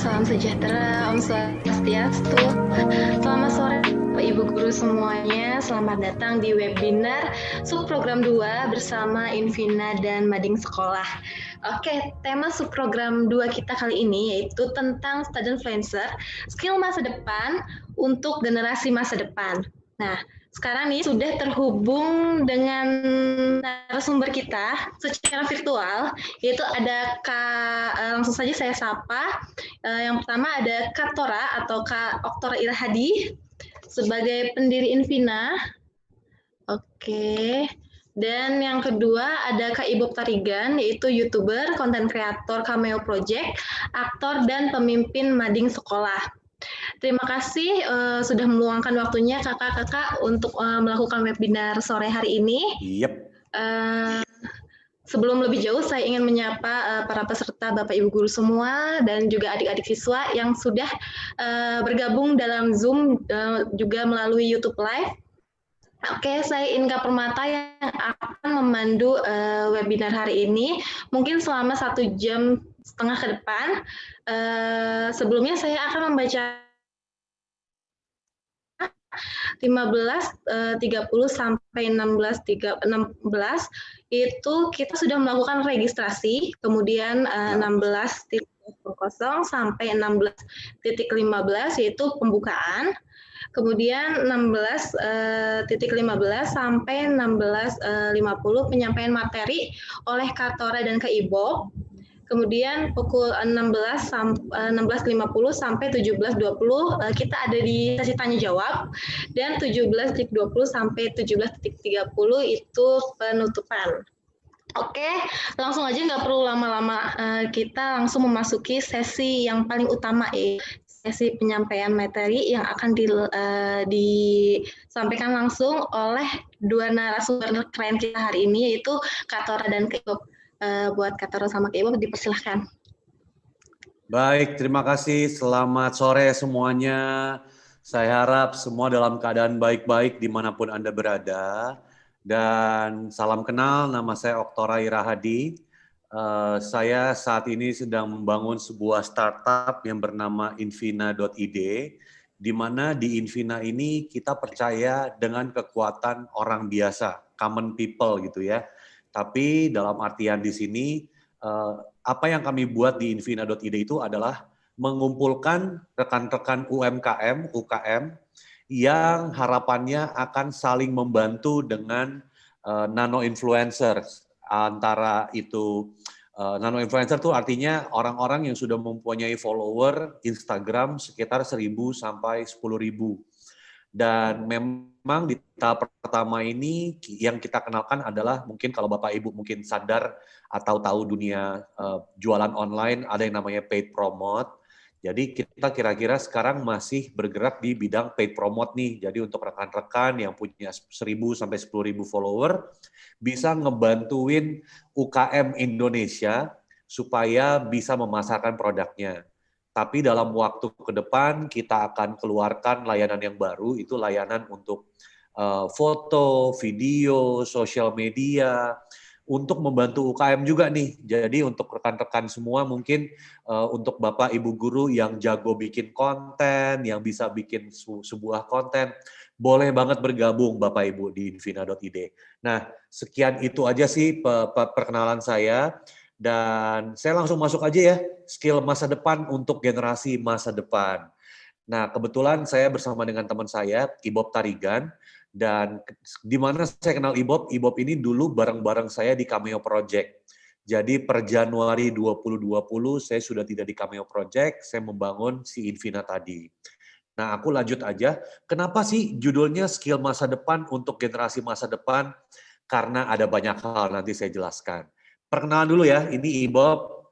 salam sejahtera, Om Swastiastu. Selamat sore Bapak Ibu Guru semuanya, selamat datang di webinar subprogram 2 bersama Invina dan Mading Sekolah. Oke, tema subprogram 2 kita kali ini yaitu tentang student influencer, skill masa depan untuk generasi masa depan. Nah, sekarang nih sudah terhubung dengan narasumber kita secara virtual, yaitu ada Kak, langsung saja saya sapa. Yang pertama ada Kak Tora atau Kak Oktora Irhadi sebagai pendiri Invina. Oke. Dan yang kedua ada Kak Ibu Tarigan, yaitu YouTuber, konten kreator Cameo Project, aktor dan pemimpin Mading Sekolah. Terima kasih sudah meluangkan waktunya kakak-kakak untuk melakukan webinar sore hari ini. Yep. Sebelum lebih jauh, saya ingin menyapa para peserta Bapak Ibu Guru semua dan juga adik-adik siswa yang sudah bergabung dalam Zoom juga melalui YouTube Live. Oke, saya Inka Permata yang akan memandu webinar hari ini. Mungkin selama 1,5 jam ke depan. Sebelumnya saya akan membaca 15.30 sampai 16.16 itu kita sudah melakukan registrasi, kemudian 16.00 sampai 16.15 yaitu pembukaan, kemudian 16.15 sampai 16.50 penyampaian materi oleh Katora dan KIBOB. Kemudian pukul 16.50 sampai 17.20 kita ada di sesi tanya jawab, dan 17.20 sampai 17.30 itu penutupan. Oke, langsung aja nggak perlu lama-lama, kita langsung memasuki sesi yang paling utama, sesi penyampaian materi yang akan disampaikan langsung oleh dua narasumber keren kita hari ini, yaitu Katora dan Kak. Buat Katora sama Kak Ibu, dipersilahkan. Baik, terima kasih. Selamat sore semuanya. Saya harap semua dalam keadaan baik-baik dimanapun Anda berada. Dan salam kenal, nama saya Oktora Irahadi. Saya saat ini sedang membangun sebuah startup yang bernama Invina.id, di mana di Invina ini kita percaya dengan kekuatan orang biasa, common people gitu ya. Tapi dalam artian di sini, apa yang kami buat di Invina.id itu adalah mengumpulkan rekan-rekan UKM yang harapannya akan saling membantu dengan nano influencers. Antara itu nano influencer itu artinya orang-orang yang sudah mempunyai follower Instagram sekitar 1.000 sampai 10.000. Dan memang di tahap pertama ini yang kita kenalkan adalah, mungkin kalau Bapak Ibu mungkin sadar atau tahu dunia jualan online, ada yang namanya paid promote. Jadi kita kira-kira sekarang masih bergerak di bidang paid promote nih. Jadi untuk rekan-rekan yang punya 1.000 sampai 10.000 follower bisa ngebantuin UKM Indonesia supaya bisa memasarkan produknya. Tapi dalam waktu ke depan kita akan keluarkan layanan yang baru, itu layanan untuk foto, video, sosial media, untuk membantu UKM juga nih. Jadi untuk rekan-rekan semua mungkin untuk Bapak Ibu guru yang jago bikin konten, yang bisa bikin sebuah konten, boleh banget bergabung Bapak Ibu di Invina.id. Nah, sekian itu aja sih perkenalan saya. Dan saya langsung masuk aja ya, skill masa depan untuk generasi masa depan. Nah, kebetulan saya bersama dengan teman saya, Ibob Tarigan, dan di mana saya kenal Ibob ini dulu bareng-bareng saya di Cameo Project. Jadi per Januari 2020 saya sudah tidak di Cameo Project, saya membangun si Invina tadi. Nah, aku lanjut aja. Kenapa sih judulnya skill masa depan untuk generasi masa depan? Karena ada banyak hal, nanti saya jelaskan. Perkenalan dulu ya, ini Ibob,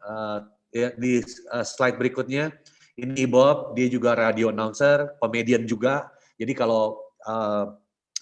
di slide berikutnya, ini Ibob, dia juga radio announcer, komedian juga. Jadi kalau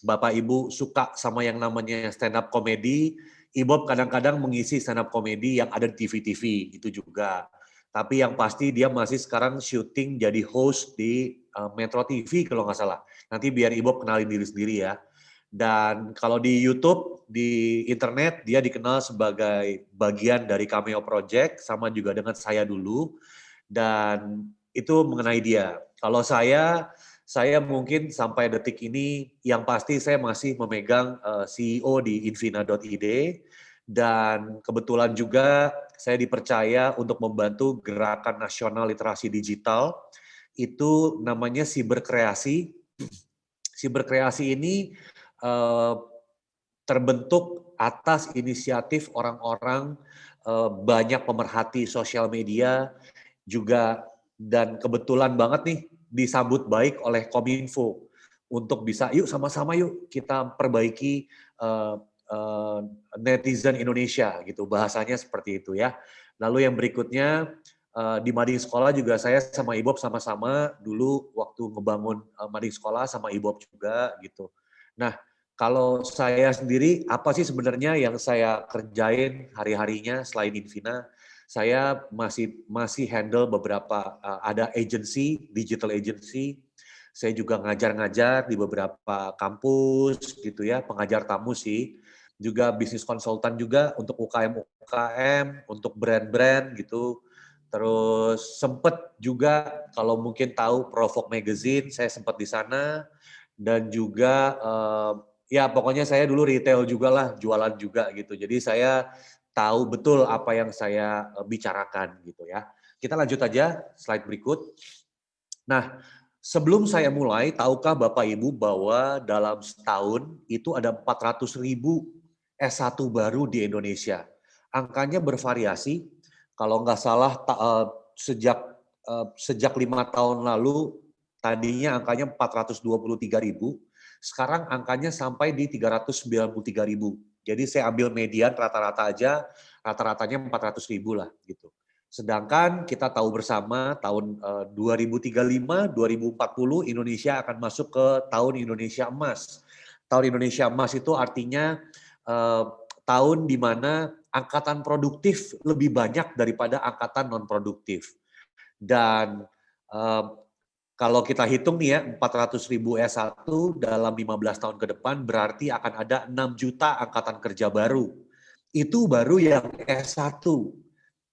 Bapak Ibu suka sama yang namanya stand up comedy, Ibob kadang-kadang mengisi stand up comedy yang ada di TV-TV, itu juga. Tapi yang pasti dia masih sekarang syuting jadi host di Metro TV kalau nggak salah. Nanti biar Ibob kenalin diri sendiri ya. Dan kalau di YouTube, di internet, dia dikenal sebagai bagian dari Cameo Project, sama juga dengan saya dulu. Dan itu mengenai dia. Kalau saya mungkin sampai detik ini, yang pasti saya masih memegang CEO di Invina.id, dan kebetulan juga saya dipercaya untuk membantu gerakan nasional literasi digital, itu namanya Siberkreasi. Siberkreasi ini terbentuk atas inisiatif orang-orang banyak pemerhati sosial media juga, dan kebetulan banget nih disambut baik oleh Kominfo untuk bisa yuk sama-sama yuk kita perbaiki netizen Indonesia gitu, bahasanya seperti itu ya. Lalu yang berikutnya di Mading Sekolah juga saya sama Ibob sama-sama dulu waktu ngebangun Mading Sekolah sama Ibob juga gitu. Nah, kalau saya sendiri, apa sih sebenarnya yang saya kerjain hari-harinya selain Invina? Saya masih handle beberapa, ada agency, digital agency. Saya juga ngajar-ngajar di beberapa kampus gitu ya, pengajar tamu sih. Juga bisnis konsultan juga untuk UKM-UKM, untuk brand-brand gitu. Terus sempet juga kalau mungkin tahu Provok Magazine, saya sempat di sana. Dan juga ya pokoknya saya dulu retail juga lah, jualan juga gitu. Jadi saya tahu betul apa yang saya bicarakan gitu ya. Kita lanjut aja slide berikut. Nah, sebelum saya mulai, tahukah Bapak Ibu bahwa dalam setahun itu ada 400.000 S1 baru di Indonesia. Angkanya bervariasi, kalau nggak salah sejak 5 tahun lalu tadinya angkanya 423.000, sekarang angkanya sampai di 393.000. Jadi saya ambil median rata-rata aja, rata-ratanya 400.000 lah gitu. Sedangkan kita tahu bersama tahun 2035, 2040 Indonesia akan masuk ke tahun Indonesia Emas. Tahun Indonesia Emas itu artinya tahun di mana angkatan produktif lebih banyak daripada angkatan non produktif. Dan kalau kita hitung nih ya, 400.000 S1 dalam 15 tahun ke depan berarti akan ada 6 juta angkatan kerja baru. Itu baru yang S1.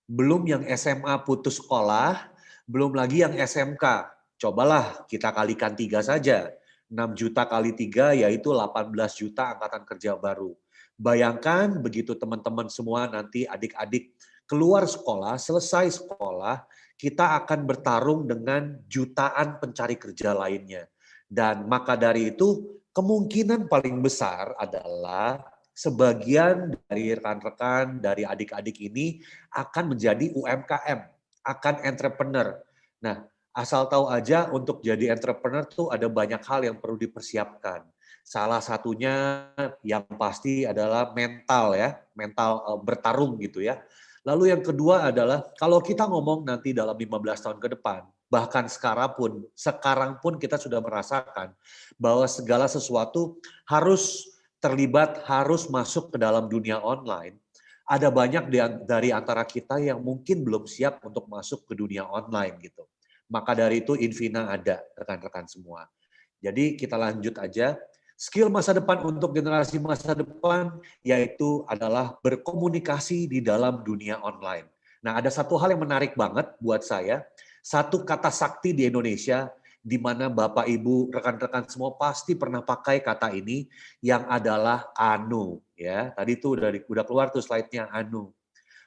Belum yang SMA putus sekolah, belum lagi yang SMK. Cobalah kita kalikan 3 saja. 6 juta kali 3 yaitu 18 juta angkatan kerja baru. Bayangkan begitu teman-teman semua nanti adik-adik keluar sekolah, selesai sekolah, kita akan bertarung dengan jutaan pencari kerja lainnya. Dan maka dari itu kemungkinan paling besar adalah sebagian dari rekan-rekan, dari adik-adik ini akan menjadi UMKM, akan entrepreneur. Nah, asal tahu aja untuk jadi entrepreneur tuh ada banyak hal yang perlu dipersiapkan. Salah satunya yang pasti adalah mental ya, mental bertarung gitu ya. Lalu yang kedua adalah kalau kita ngomong nanti dalam 15 tahun ke depan, bahkan sekarang pun kita sudah merasakan bahwa segala sesuatu harus terlibat, harus masuk ke dalam dunia online. Ada banyak dari antara kita yang mungkin belum siap untuk masuk ke dunia online gitu. Maka dari itu Invina ada, rekan-rekan semua. Jadi kita lanjut aja. Skill masa depan untuk generasi masa depan yaitu adalah berkomunikasi di dalam dunia online. Nah, ada satu hal yang menarik banget buat saya. Satu kata sakti di Indonesia di mana Bapak Ibu rekan-rekan semua pasti pernah pakai kata ini yang adalah anu ya. Tadi tuh udah keluar tuh slide-nya anu.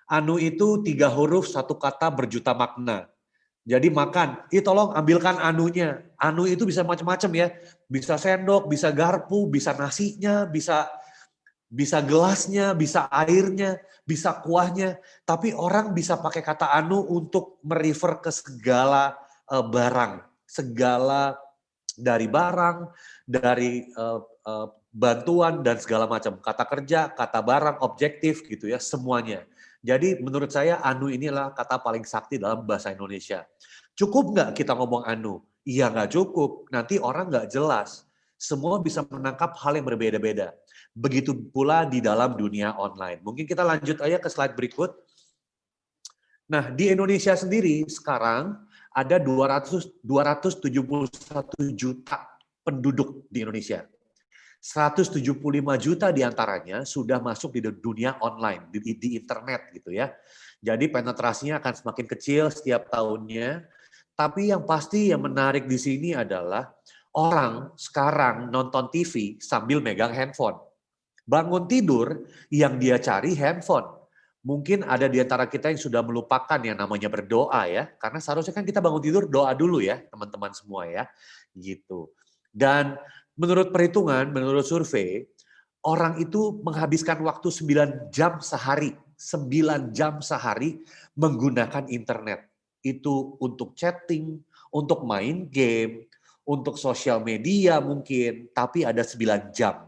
Anu itu 3 huruf satu kata berjuta makna. Jadi makan, tolong ambilkan anunya. Anu itu bisa macam-macam ya. Bisa sendok, bisa garpu, bisa nasinya, bisa gelasnya, bisa airnya, bisa kuahnya. Tapi orang bisa pakai kata anu untuk merefer ke segala barang. Segala dari barang, dari bantuan dan segala macam. Kata kerja, kata barang, objektif gitu ya, semuanya. Jadi menurut saya anu inilah kata paling sakti dalam bahasa Indonesia. Cukup nggak kita ngomong anu? Iya nggak cukup, nanti orang nggak jelas. Semua bisa menangkap hal yang berbeda-beda. Begitu pula di dalam dunia online. Mungkin kita lanjut aja ke slide berikut. Nah, di Indonesia sendiri sekarang ada 271 juta penduduk di Indonesia. 175 juta diantaranya sudah masuk di dunia online, di internet gitu ya. Jadi penetrasinya akan semakin kecil setiap tahunnya. Tapi yang pasti yang menarik di sini adalah orang sekarang nonton TV sambil megang handphone. Bangun tidur yang dia cari handphone. Mungkin ada di antara kita yang sudah melupakan yang namanya berdoa ya. Karena seharusnya kan kita bangun tidur doa dulu ya teman-teman semua ya. Gitu. Dan menurut perhitungan, menurut survei, orang itu menghabiskan waktu 9 jam sehari. 9 jam sehari menggunakan internet. Itu untuk chatting, untuk main game, untuk sosial media mungkin, tapi ada 9 jam.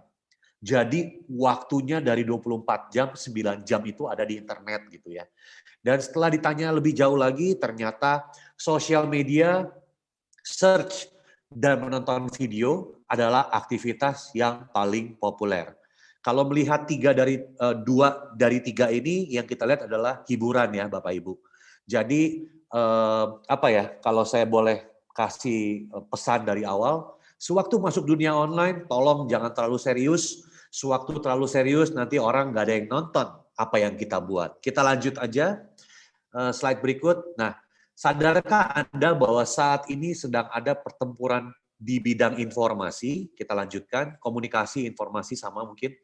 Jadi waktunya dari 24 jam, 9 jam itu ada di internet gitu ya. Dan setelah ditanya lebih jauh lagi, ternyata sosial media, search, dan menonton video adalah aktivitas yang paling populer. Kalau melihat 2 dari 3 ini, yang kita lihat adalah hiburan ya Bapak Ibu. Jadi apa ya, kalau saya boleh kasih pesan dari awal, sewaktu masuk dunia online, tolong jangan terlalu serius. Sewaktu terlalu serius, nanti orang nggak ada yang nonton apa yang kita buat. Kita lanjut aja, slide berikut. Nah, sadarkah Anda bahwa saat ini sedang ada pertempuran di bidang informasi? Kita lanjutkan, komunikasi, informasi sama mungkin.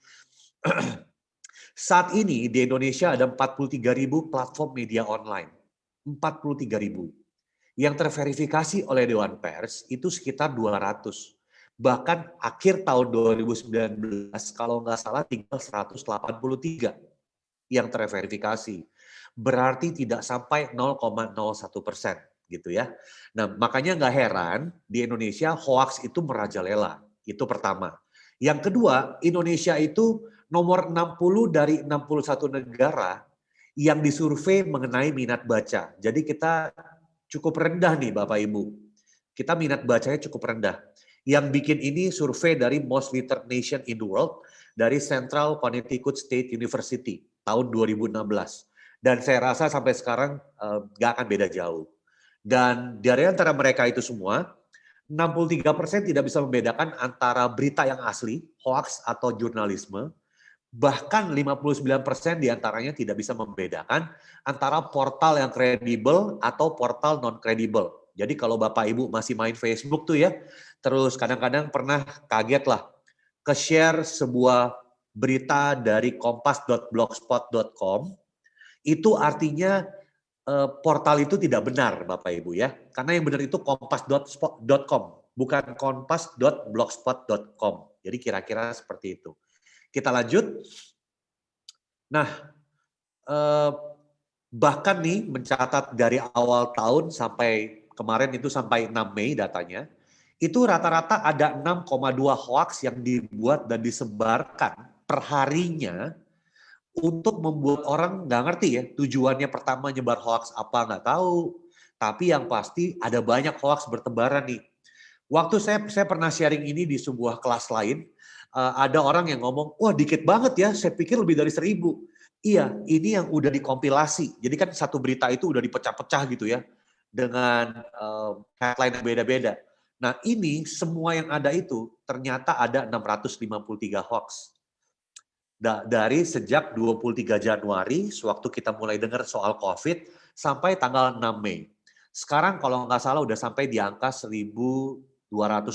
Saat ini di Indonesia ada 43.000 platform media online. 43.000. Yang terverifikasi oleh Dewan Pers itu sekitar 200. Bahkan akhir tahun 2019, kalau nggak salah tinggal 183 yang terverifikasi. Berarti tidak sampai 0,01% gitu ya. Nah, makanya nggak heran di Indonesia hoax itu merajalela. Itu pertama. Yang kedua, Indonesia itu nomor 60 dari 61 negara yang disurvei mengenai minat baca. Jadi kita cukup rendah nih Bapak Ibu. Kita minat bacanya cukup rendah. Yang bikin ini survei dari Most Literate Nation in the World dari Central Connecticut State University tahun 2016. Dan saya rasa sampai sekarang nggak akan beda jauh. Dan dari antara mereka itu semua, 63% tidak bisa membedakan antara berita yang asli, hoax atau jurnalisme. Bahkan 59% diantaranya tidak bisa membedakan antara portal yang kredibel atau portal non-kredibel. Jadi kalau Bapak Ibu masih main Facebook tuh ya, terus kadang-kadang pernah kaget lah, ke-share sebuah berita dari kompas.blogspot.com, itu artinya portal itu tidak benar Bapak Ibu ya. Karena yang benar itu kompas.com, bukan kompas.blogspot.com. Jadi kira-kira seperti itu. Kita lanjut. Nah, bahkan nih mencatat dari awal tahun sampai kemarin itu sampai 6 Mei datanya, itu rata-rata ada 6,2 hoax yang dibuat dan disebarkan perharinya untuk membuat orang nggak ngerti ya, tujuannya pertama nyebar hoax apa nggak tahu, tapi yang pasti ada banyak hoax bertebaran nih. Waktu saya pernah sharing ini di sebuah kelas lain, ada orang yang ngomong, wah dikit banget ya, saya pikir lebih dari 1.000. Iya, ini yang udah dikompilasi. Jadi kan satu berita itu udah dipecah-pecah gitu ya, dengan headline yang beda-beda. Nah ini semua yang ada itu ternyata ada 653 hoax. Dari sejak 23 Januari, sewaktu kita mulai dengar soal COVID, sampai tanggal 6 Mei. Sekarang kalau nggak salah udah sampai di angka 1.200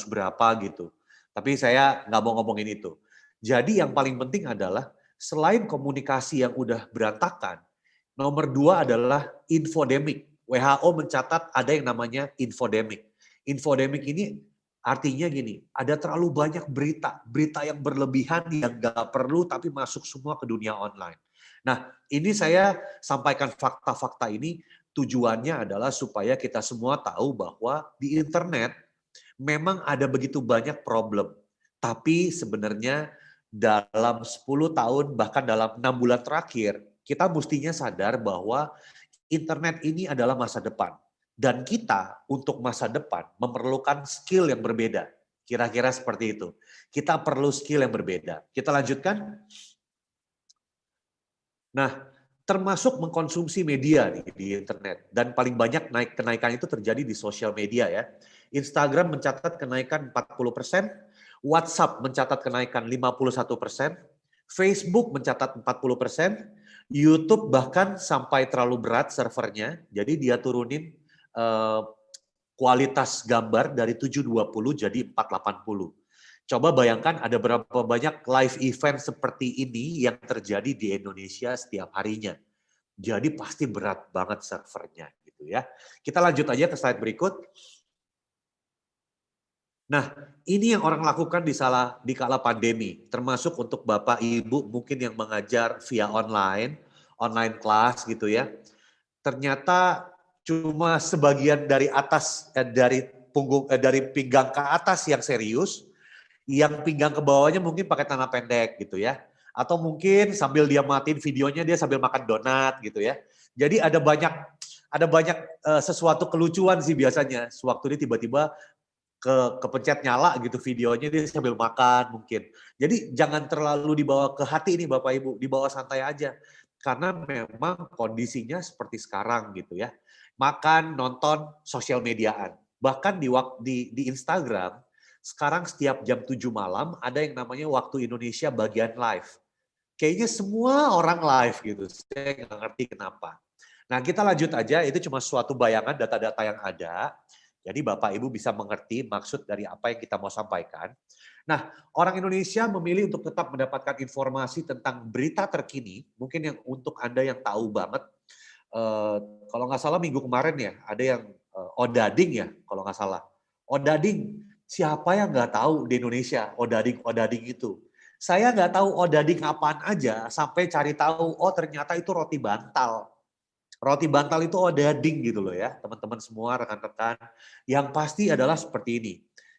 berapa gitu. Tapi saya nggak mau ngomongin itu. Jadi yang paling penting adalah selain komunikasi yang udah berantakan, nomor 2 adalah infodemic. WHO mencatat ada yang namanya infodemic. Infodemic ini artinya gini, ada terlalu banyak berita yang berlebihan yang nggak perlu tapi masuk semua ke dunia online. Nah, ini saya sampaikan fakta-fakta ini tujuannya adalah supaya kita semua tahu bahwa di internet memang ada begitu banyak problem. Tapi sebenarnya dalam 10 tahun, bahkan dalam 6 bulan terakhir, kita mestinya sadar bahwa internet ini adalah masa depan. Dan kita untuk masa depan memerlukan skill yang berbeda. Kira-kira seperti itu. Kita perlu skill yang berbeda. Kita lanjutkan. Nah, termasuk mengkonsumsi media di internet. Dan paling banyak kenaikan itu terjadi di sosial media ya. Instagram mencatat kenaikan 40%, WhatsApp mencatat kenaikan 51%, Facebook mencatat 40%, YouTube bahkan sampai terlalu berat servernya, jadi dia turunin kualitas gambar dari 720 jadi 480. Coba bayangkan ada berapa banyak live event seperti ini yang terjadi di Indonesia setiap harinya. Jadi pasti berat banget servernya gitu ya. Kita lanjut aja ke slide berikut. Nah, ini yang orang lakukan di kala pandemi, termasuk untuk Bapak Ibu mungkin yang mengajar via online kelas gitu ya. Ternyata cuma sebagian dari atas dari pinggang ke atas yang serius, yang pinggang ke bawahnya mungkin pakai celana pendek gitu ya. Atau mungkin sambil dia matiin videonya dia sambil makan donat gitu ya. Jadi ada banyak sesuatu kelucuan sih biasanya. Sewaktu ini tiba-tiba kepencet nyala gitu videonya dia sambil makan mungkin. Jadi jangan terlalu dibawa ke hati ini Bapak Ibu, dibawa santai aja. Karena memang kondisinya seperti sekarang gitu ya. Makan, nonton, sosial mediaan. Bahkan di Instagram, sekarang setiap jam 7 malam ada yang namanya waktu Indonesia bagian live. Kayaknya semua orang live gitu, saya nggak ngerti kenapa. Nah kita lanjut aja, itu cuma suatu bayangan data-data yang ada. Jadi Bapak Ibu bisa mengerti maksud dari apa yang kita mau sampaikan. Nah, orang Indonesia memilih untuk tetap mendapatkan informasi tentang berita terkini, mungkin yang untuk Anda yang tahu banget, kalau nggak salah minggu kemarin ya, ada yang Odading ya, kalau nggak salah. Odading, siapa yang nggak tahu di Indonesia Odading itu? Saya nggak tahu Odading apaan aja, sampai cari tahu, oh ternyata itu roti bantal. Roti bantal itu Odading gitu loh ya, teman-teman semua, rekan-rekan. Yang pasti adalah seperti ini,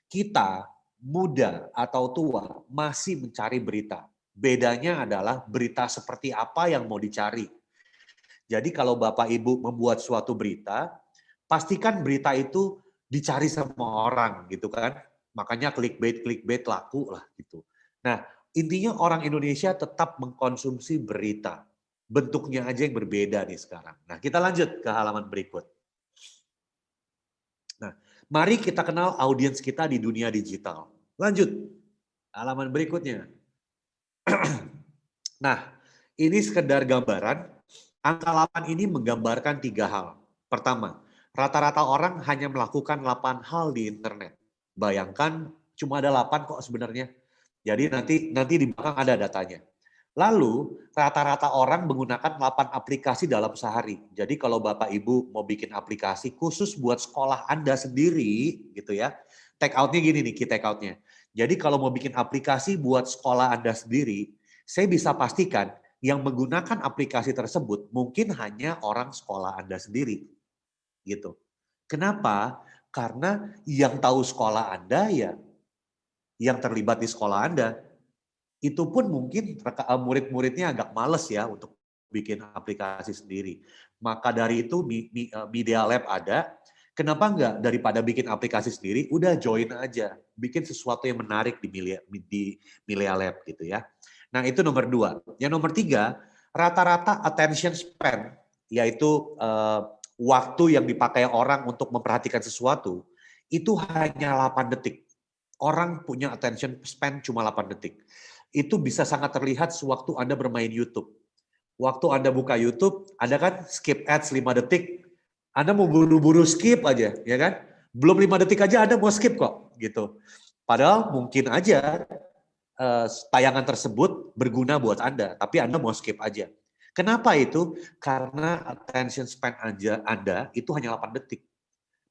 kita muda atau tua masih mencari berita. Bedanya adalah berita seperti apa yang mau dicari. Jadi kalau Bapak Ibu membuat suatu berita, pastikan berita itu dicari sama orang gitu kan. Makanya clickbait laku lah gitu. Nah, intinya orang Indonesia tetap mengkonsumsi berita. Bentuknya aja yang berbeda nih sekarang. Nah, kita lanjut ke halaman berikut. Nah, mari kita kenal audiens kita di dunia digital. Lanjut, halaman berikutnya. Nah, ini sekedar gambaran. Angka 8 ini menggambarkan 3 hal. Pertama, rata-rata orang hanya melakukan 8 hal di internet. Bayangkan cuma ada 8 kok sebenarnya. Jadi nanti di belakang ada datanya. Lalu rata-rata orang menggunakan 8 aplikasi dalam sehari. Jadi kalau Bapak Ibu mau bikin aplikasi khusus buat sekolah Anda sendiri gitu ya. Take out-nya gini nih, key take out-nya. Jadi kalau mau bikin aplikasi buat sekolah Anda sendiri, saya bisa pastikan yang menggunakan aplikasi tersebut mungkin hanya orang sekolah Anda sendiri. Gitu. Kenapa? Karena yang tahu sekolah Anda ya yang terlibat di sekolah Anda. Itu pun mungkin murid-muridnya agak males ya untuk bikin aplikasi sendiri. Maka dari itu Media Lab ada. Kenapa enggak daripada bikin aplikasi sendiri, udah join aja. Bikin sesuatu yang menarik di Media Lab gitu ya. Nah itu nomor 2. Yang nomor 3, rata-rata attention span, yaitu waktu yang dipakai orang untuk memperhatikan sesuatu, itu hanya 8 detik. Orang punya attention span cuma 8 detik. Itu bisa sangat terlihat sewaktu Anda bermain YouTube. Waktu Anda buka YouTube, Anda kan skip ads 5 detik, Anda mau buru-buru skip aja, ya kan? Belum 5 detik aja Anda mau skip kok, gitu. Padahal mungkin aja tayangan tersebut berguna buat Anda, tapi Anda mau skip aja. Kenapa itu? Karena attention span Anda itu hanya 8 detik.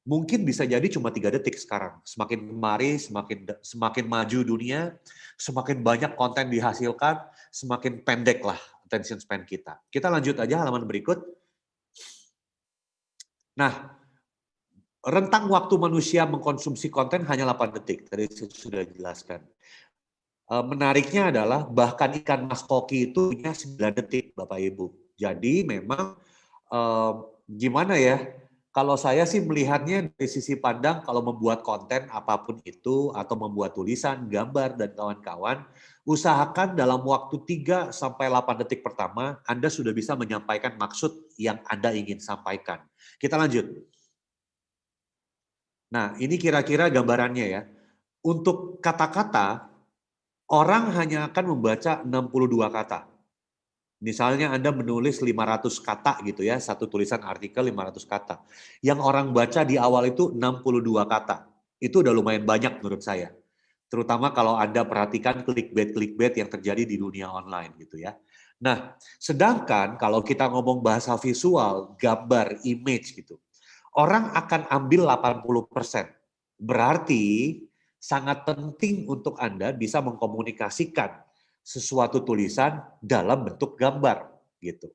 Mungkin bisa jadi cuma 3 detik sekarang. Semakin kemari, semakin maju dunia, semakin banyak konten dihasilkan, semakin pendek lah attention span kita. Kita lanjut aja halaman berikut. Nah, rentang waktu manusia mengkonsumsi konten hanya 8 detik. Tadi saya sudah jelaskan. Menariknya adalah bahkan ikan mas koki itu punya 9 detik Bapak Ibu. Jadi memang gimana ya, kalau saya sih melihatnya dari sisi pandang kalau membuat konten apapun itu atau membuat tulisan, gambar dan kawan-kawan, usahakan dalam waktu 3 sampai 8 detik pertama Anda sudah bisa menyampaikan maksud yang Anda ingin sampaikan. Kita lanjut. Nah, ini kira-kira gambarannya ya. Untuk kata-kata orang hanya akan membaca 62 kata. Misalnya Anda menulis 500 kata gitu ya, satu tulisan artikel 500 kata. Yang orang baca di awal itu 62 kata. Itu udah lumayan banyak menurut saya. Terutama kalau Anda perhatikan clickbait yang terjadi di dunia online gitu ya. Nah, sedangkan kalau kita ngomong bahasa visual, gambar, image gitu, orang akan ambil 80%. Berarti sangat penting untuk Anda bisa mengkomunikasikan sesuatu tulisan dalam bentuk gambar gitu.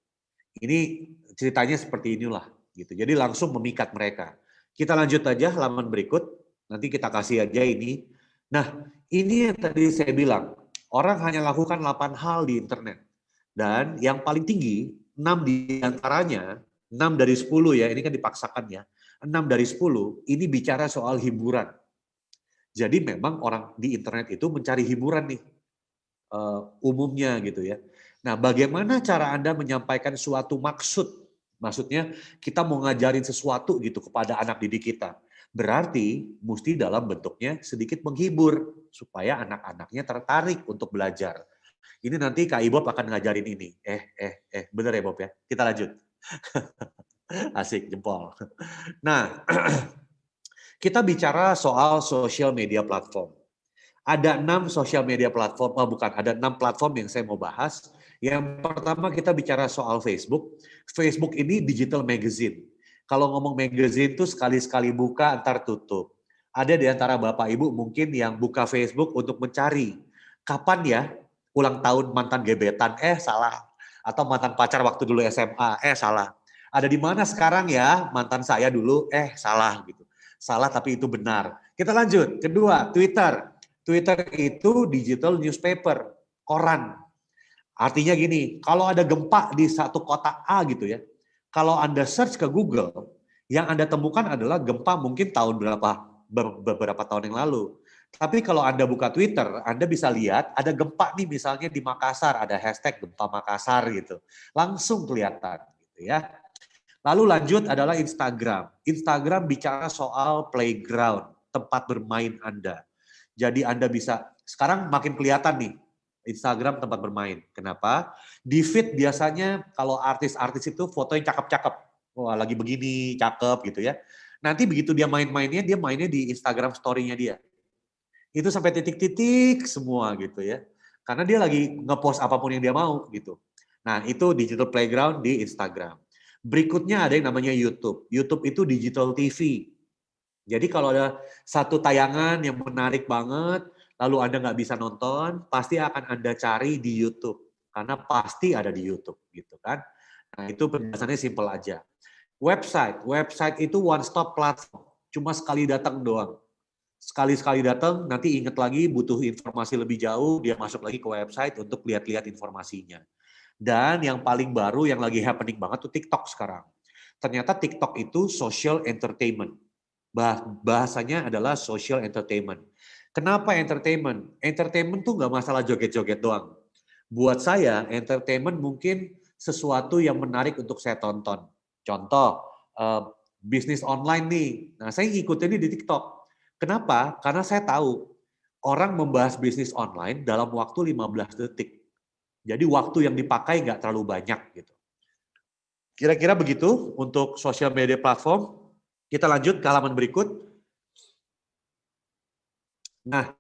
Ini ceritanya seperti inilah gitu. Jadi langsung memikat mereka. Kita lanjut aja halaman berikut. Nanti kita kasih aja ini. Nah, ini yang tadi saya bilang. Orang hanya lakukan 8 hal di internet. Dan yang paling tinggi 6 di antaranya, 6 dari 10 ya, ini kan dipaksakan ya. 6 dari 10 ini bicara soal hiburan. Jadi memang orang di internet itu mencari hiburan nih, umumnya gitu ya. Nah bagaimana cara Anda menyampaikan suatu maksud? Maksudnya kita mau ngajarin sesuatu gitu kepada anak didik kita. Berarti mesti dalam bentuknya sedikit menghibur supaya anak-anaknya tertarik untuk belajar. Ini nanti Kak Ibob akan ngajarin ini. Bener ya Bob ya? Kita lanjut. Asik, jempol. Nah, kita bicara soal social media platform. Ada 6 social media platform, ada 6 platform yang saya mau bahas. Yang pertama kita bicara soal Facebook. Facebook ini digital magazine. Kalau ngomong magazine tuh sekali-sekali buka, antar tutup. Ada di antara Bapak Ibu mungkin yang buka Facebook untuk mencari kapan ya ulang tahun mantan gebetan, salah. Atau mantan pacar waktu dulu SMA, salah. Ada di mana sekarang ya mantan saya dulu, salah gitu. Salah tapi itu benar. Kita lanjut. Kedua, Twitter. Twitter itu digital newspaper, koran. Artinya gini, kalau ada gempa di satu kota A gitu ya, kalau Anda search ke Google, yang Anda temukan adalah gempa mungkin tahun beberapa tahun yang lalu. Tapi kalau Anda buka Twitter, Anda bisa lihat ada gempa nih misalnya di Makassar, ada hashtag gempa Makassar gitu. Langsung kelihatan gitu ya. Lalu lanjut adalah Instagram. Instagram bicara soal playground, tempat bermain Anda. Jadi Anda bisa, sekarang makin kelihatan nih, Instagram tempat bermain. Kenapa? Di feed biasanya kalau artis-artis itu fotonya cakep-cakep. Wah lagi begini, cakep gitu ya. Nanti begitu dia main-mainnya, dia mainnya di Instagram story-nya dia. Itu sampai titik-titik semua gitu ya. Karena dia lagi ngepost apapun yang dia mau gitu. Nah itu digital playground di Instagram. Berikutnya ada yang namanya YouTube. YouTube itu digital TV. Jadi kalau ada satu tayangan yang menarik banget, lalu Anda nggak bisa nonton, pasti akan Anda cari di YouTube. Karena pasti ada di YouTube, gitu kan. Nah itu penjelasannya simple aja. Website itu one stop platform. Cuma sekali datang doang. Sekali-sekali datang, nanti ingat lagi butuh informasi lebih jauh, dia masuk lagi ke website untuk lihat-lihat informasinya. Dan yang paling baru, yang lagi happening banget tuh TikTok sekarang. Ternyata TikTok itu social entertainment. Bahasanya adalah social entertainment. Kenapa entertainment? Entertainment tuh nggak masalah joget-joget doang. Buat saya, entertainment mungkin sesuatu yang menarik untuk saya tonton. Contoh, bisnis online nih. Nah, saya ngikutin ini di TikTok. Kenapa? Karena saya tahu orang membahas bisnis online dalam waktu 15 detik. Jadi waktu yang dipakai nggak terlalu banyak gitu. Kira-kira begitu untuk social media platform. Kita lanjut ke halaman berikut. Nah,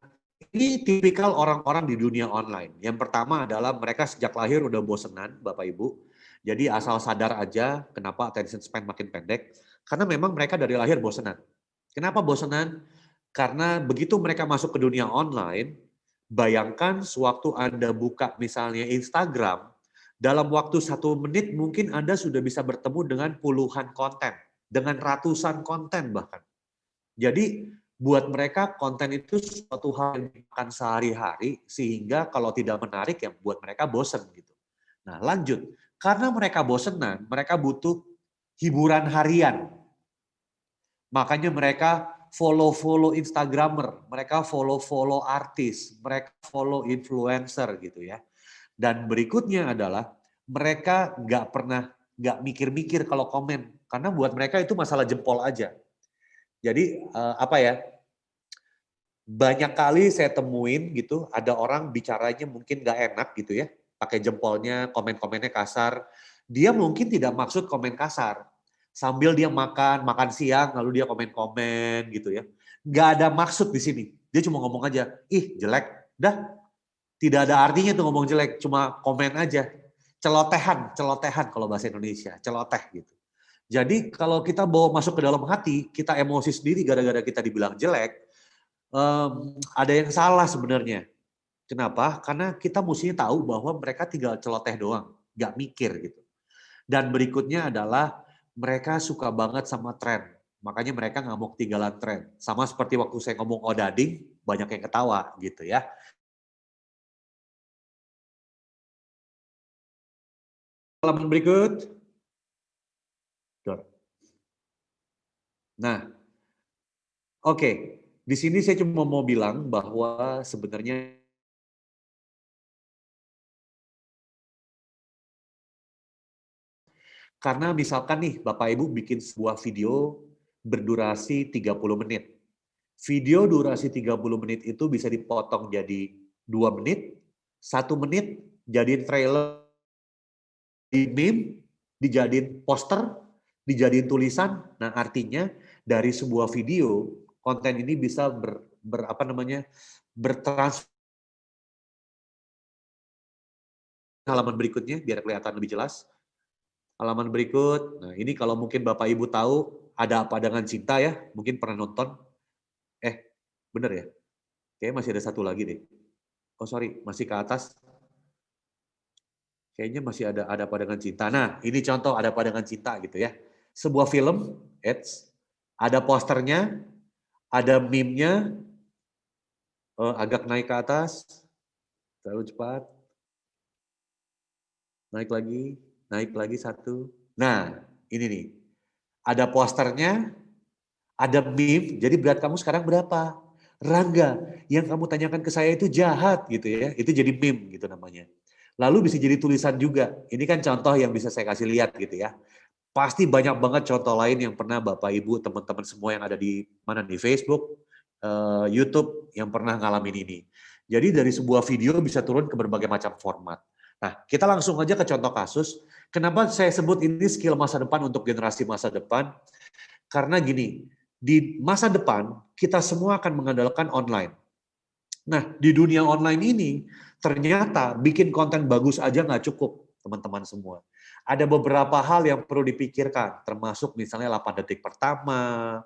ini tipikal orang-orang di dunia online. Yang pertama adalah mereka sejak lahir udah bosenan, Bapak Ibu. Jadi asal sadar aja kenapa attention span makin pendek. Karena memang mereka dari lahir bosenan. Kenapa bosenan? Karena begitu mereka masuk ke dunia online, bayangkan sewaktu Anda buka misalnya Instagram, dalam waktu 1 menit mungkin Anda sudah bisa bertemu dengan puluhan konten, dengan ratusan konten bahkan. Jadi buat mereka konten itu suatu hal yang dimakan sehari-hari sehingga kalau tidak menarik ya buat mereka bosen gitu. Nah lanjut, karena mereka bosenan, mereka butuh hiburan harian. Makanya mereka follow-follow Instagramer, mereka follow-follow artis, mereka follow influencer gitu ya. Dan berikutnya adalah mereka nggak mikir-mikir kalau komen, karena buat mereka itu masalah jempol aja. Jadi apa ya? Banyak kali saya temuin gitu, ada orang bicaranya mungkin nggak enak gitu ya, pakai jempolnya, komen-komennya kasar. Dia mungkin tidak maksud komen kasar. Sambil dia makan siang, lalu dia komen-komen gitu ya. Nggak ada maksud di sini. Dia cuma ngomong aja, ih jelek. Dah, tidak ada artinya tuh ngomong jelek, cuma komen aja. Celotehan kalau bahasa Indonesia, celoteh gitu. Jadi kalau kita bawa masuk ke dalam hati, kita emosi sendiri gara-gara kita dibilang jelek, ada yang salah sebenarnya. Kenapa? Karena kita mestinya tahu bahwa mereka tinggal celoteh doang, nggak mikir gitu. Dan berikutnya adalah mereka suka banget sama tren. Makanya mereka nggak mau ketinggalan tren. Sama seperti waktu saya ngomong odading, banyak yang ketawa gitu ya. Halaman berikut. Nah, oke. Di sini saya cuma mau bilang bahwa sebenarnya karena misalkan nih Bapak Ibu bikin sebuah video berdurasi 30 menit. Video durasi 30 menit itu bisa dipotong jadi 2 menit, 1 menit jadiin trailer, di meme, dijadiin poster, dijadiin tulisan. Nah, artinya dari sebuah video, konten ini bisa bertransfer. Halaman berikutnya biar kelihatan lebih jelas. Halaman berikut. Nah, ini kalau mungkin Bapak Ibu tahu Ada Apa Dengan Cinta ya, mungkin pernah nonton. Bener ya? Kayaknya masih ada satu lagi deh. Oh sorry, masih ke atas. Kayaknya masih ada Apa Dengan Cinta. Nah, ini contoh Ada Apa Dengan Cinta gitu ya. Sebuah film, ada posternya, ada meme-nya, agak naik ke atas, terlalu cepat. Naik lagi satu. Nah, ini nih. Ada posternya, ada meme, jadi berat kamu sekarang berapa? Rangga, yang kamu tanyakan ke saya itu jahat gitu ya. Itu jadi meme gitu namanya. Lalu bisa jadi tulisan juga. Ini kan contoh yang bisa saya kasih lihat gitu ya. Pasti banyak banget contoh lain yang pernah Bapak Ibu, teman-teman semua yang ada di Facebook, YouTube yang pernah ngalamin ini. Jadi dari sebuah video bisa turun ke berbagai macam format. Nah, kita langsung aja ke contoh kasus. Kenapa saya sebut ini skill masa depan untuk generasi masa depan? Karena gini, di masa depan kita semua akan mengandalkan online. Nah, di dunia online ini ternyata bikin konten bagus aja nggak cukup, teman-teman semua. Ada beberapa hal yang perlu dipikirkan, termasuk misalnya 8 detik pertama.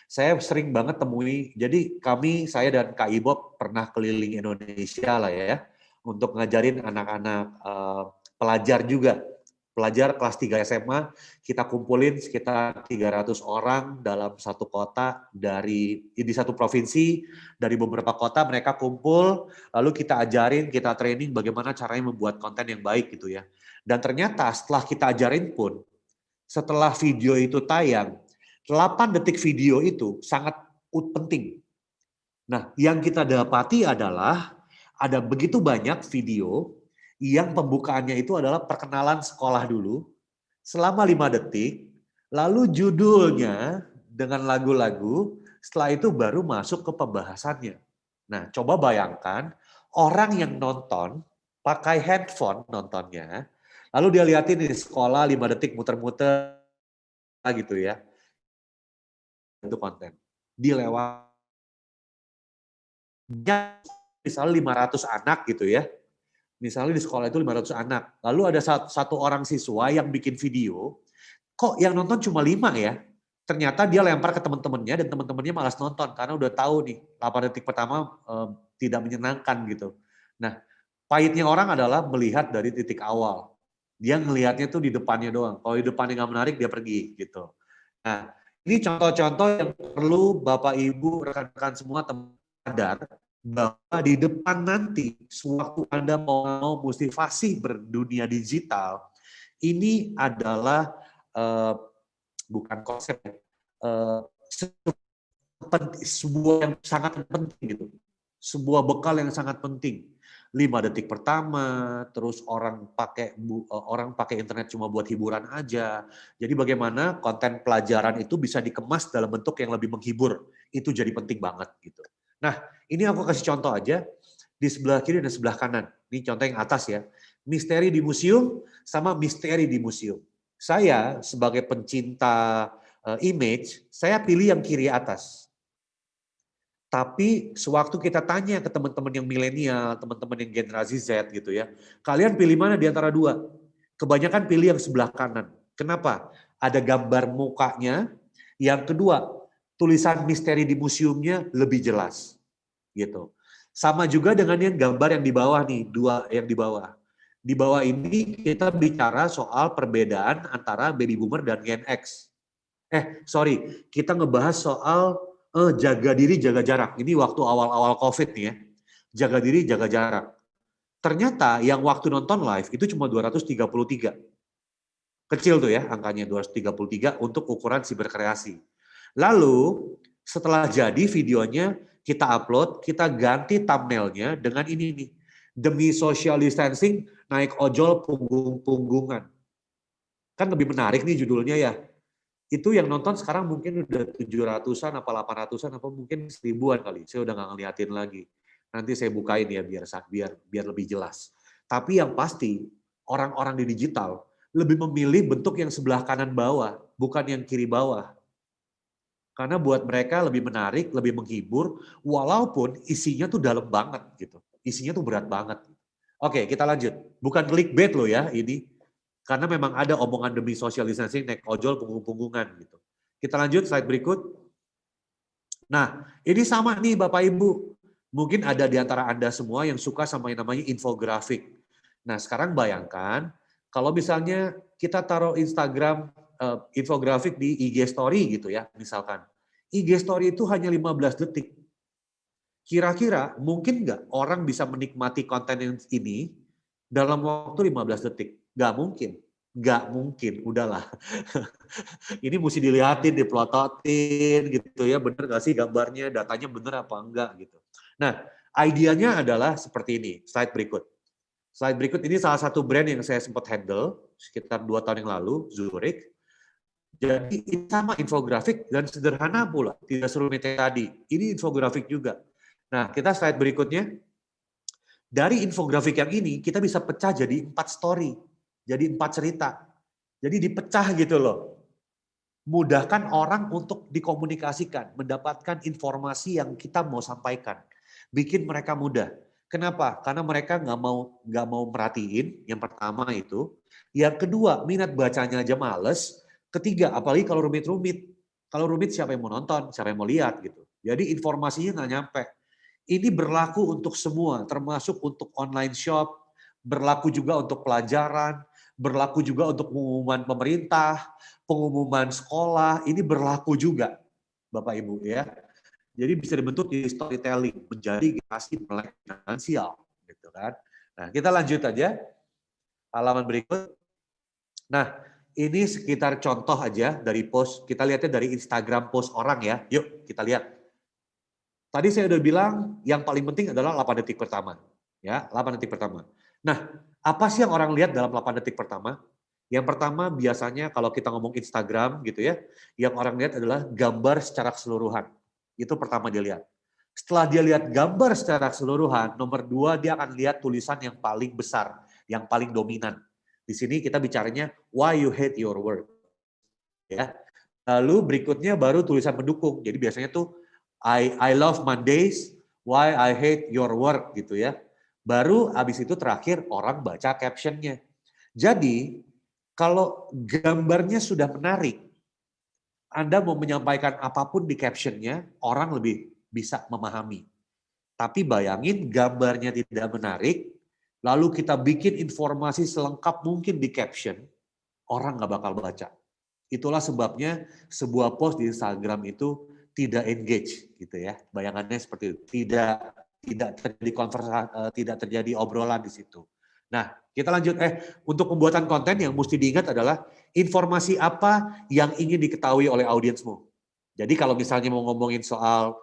Saya sering banget temui, jadi saya dan Kak Ibob pernah keliling Indonesia lah ya, untuk ngajarin anak-anak pelajar juga. Pelajar kelas 3 SMA, kita kumpulin sekitar 300 orang dalam satu kota di satu provinsi, dari beberapa kota mereka kumpul, lalu kita ajarin, kita training bagaimana caranya membuat konten yang baik gitu ya. Dan ternyata setelah kita ajarin pun, setelah video itu tayang, 8 detik video itu sangat penting. Nah, yang kita dapati adalah ada begitu banyak video yang pembukaannya itu adalah perkenalan sekolah dulu selama 5 detik, lalu judulnya dengan lagu-lagu, setelah itu baru masuk ke pembahasannya. Nah, coba bayangkan orang yang nonton pakai handphone nontonnya, lalu dia lihatin di sekolah 5 detik muter-muter gitu ya. Itu konten. Dilewat misalnya 500 anak gitu ya. Misalnya di sekolah itu 500 anak. Lalu ada satu orang siswa yang bikin video, kok yang nonton cuma 5 ya? Ternyata dia lempar ke teman-temannya dan teman-temannya malas nonton karena udah tahu nih 8 detik pertama tidak menyenangkan gitu. Nah, pahitnya orang adalah melihat dari titik awal. Dia ngelihatnya tuh di depannya doang. Kalau di depannya nggak menarik dia pergi gitu. Nah, ini contoh-contoh yang perlu Bapak Ibu rekan-rekan semua sadar bahwa di depan nanti sewaktu Anda mau mesti fasih berdunia digital, ini adalah bukan konsep sebuah yang sangat penting gitu. Sebuah bekal yang sangat penting. 5 detik pertama, terus orang pakai internet cuma buat hiburan aja. Jadi bagaimana konten pelajaran itu bisa dikemas dalam bentuk yang lebih menghibur. Itu jadi penting banget gitu. Nah, ini aku kasih contoh aja di sebelah kiri dan sebelah kanan. Ini contoh yang atas ya. Misteri di museum sama misteri di museum. Saya sebagai pencinta image, saya pilih yang kiri atas. Tapi sewaktu kita tanya ke teman-teman yang milenial, teman-teman yang generasi Z gitu ya, kalian pilih mana di antara dua? Kebanyakan pilih yang sebelah kanan. Kenapa? Ada gambar mukanya. Yang kedua, tulisan misteri di museumnya lebih jelas. Gitu. Sama juga dengan yang gambar yang di bawah nih, dua yang di bawah. Di bawah ini kita bicara soal perbedaan antara baby boomer dan Gen X. Kita ngebahas soal jaga diri, jaga jarak. Ini waktu awal-awal COVID nih ya. Jaga diri, jaga jarak. Ternyata yang waktu nonton live itu cuma 233. Kecil tuh ya angkanya, 233 untuk ukuran siberkreasi. Lalu setelah jadi videonya kita upload, kita ganti thumbnailnya dengan ini nih. Demi social distancing, naik ojol punggung-punggungan. Kan lebih menarik nih judulnya ya. Itu yang nonton sekarang mungkin udah 700-an apa 800-an apa mungkin 1000-an kali. Saya udah nggak ngeliatin lagi. Nanti saya bukain ya biar lebih jelas. Tapi yang pasti orang-orang di digital lebih memilih bentuk yang sebelah kanan bawah, bukan yang kiri bawah. Karena buat mereka lebih menarik, lebih menghibur, walaupun isinya tuh dalam banget gitu. Isinya tuh berat banget. Oke, kita lanjut. Bukan clickbait loh ya ini. Karena memang ada omongan demi social distancing, naik ojol, punggung-punggungan gitu. Kita lanjut slide berikut. Nah, ini sama nih Bapak Ibu. Mungkin ada di antara Anda semua yang suka sama yang namanya infografik. Nah, sekarang bayangkan kalau misalnya kita taruh Instagram infografik di IG story gitu ya, misalkan. IG story itu hanya 15 detik. Kira-kira mungkin nggak orang bisa menikmati konten yang ini dalam waktu 15 detik? Nggak mungkin. Nggak mungkin, udahlah. Ini mesti dilihatin, dipelototin gitu ya, bener nggak sih gambarnya, datanya bener apa enggak gitu. Nah, idenya adalah seperti ini, slide berikut. Slide berikut ini salah satu brand yang saya sempat handle sekitar 2 tahun yang lalu, Zurich. Jadi ini sama infografik dan sederhana pula, tidak serumit tadi. Ini infografik juga. Nah, kita slide berikutnya. Dari infografik yang ini, kita bisa pecah jadi 4 story. Jadi 4 cerita. Jadi dipecah gitu loh. Mudahkan orang untuk dikomunikasikan, mendapatkan informasi yang kita mau sampaikan. Bikin mereka mudah. Kenapa? Karena mereka nggak mau merhatiin, yang pertama itu. Yang kedua, minat bacanya aja males. Ketiga, apalagi kalau rumit-rumit. Kalau rumit siapa yang mau nonton, siapa yang mau lihat gitu. Jadi informasinya nggak nyampe. Ini berlaku untuk semua, termasuk untuk online shop, berlaku juga untuk pelajaran, berlaku juga untuk pengumuman pemerintah, pengumuman sekolah, ini berlaku juga, Bapak Ibu ya. Jadi bisa dibentuk di storytelling, menjadi generasi melek finansial, gitu kan. Nah, kita lanjut aja, halaman berikut. Nah, ini sekitar contoh aja dari post, kita lihatnya dari Instagram post orang ya. Yuk, kita lihat. Tadi saya udah bilang yang paling penting adalah 8 detik pertama. Ya, 8 detik pertama. Nah, apa sih yang orang lihat dalam 8 detik pertama? Yang pertama biasanya kalau kita ngomong Instagram gitu ya, yang orang lihat adalah gambar secara keseluruhan. Itu pertama dia lihat. Setelah dia lihat gambar secara keseluruhan, nomor 2 dia akan lihat tulisan yang paling besar, yang paling dominan. Di sini kita bicaranya why you hate your work. Ya. Lalu berikutnya baru tulisan pendukung. Jadi biasanya tuh I love Mondays, why I hate your work gitu ya. Baru habis itu terakhir orang baca captionnya. Jadi kalau gambarnya sudah menarik, Anda mau menyampaikan apapun di captionnya, orang lebih bisa memahami. Tapi bayangin gambarnya tidak menarik, lalu kita bikin informasi selengkap mungkin di caption, orang nggak bakal baca. Itulah sebabnya sebuah post di Instagram itu tidak engage gitu ya. Bayangannya seperti itu. Tidak terjadi obrolan di situ. Nah, kita lanjut untuk pembuatan konten yang mesti diingat adalah informasi apa yang ingin diketahui oleh audiensmu. Jadi kalau misalnya mau ngomongin soal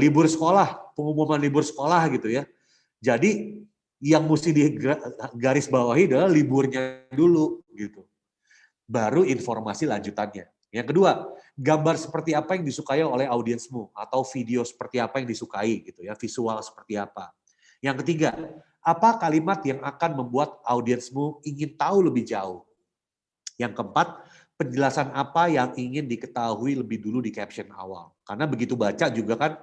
libur sekolah, pengumuman libur sekolah gitu ya. Jadi yang mesti digaris bawahi adalah liburnya dulu gitu. Baru informasi lanjutannya. Yang kedua, gambar seperti apa yang disukai oleh audiensmu atau video seperti apa yang disukai gitu ya, visual seperti apa. Yang ketiga, apa kalimat yang akan membuat audiensmu ingin tahu lebih jauh. Yang keempat, penjelasan apa yang ingin diketahui lebih dulu di caption awal. Karena begitu baca juga kan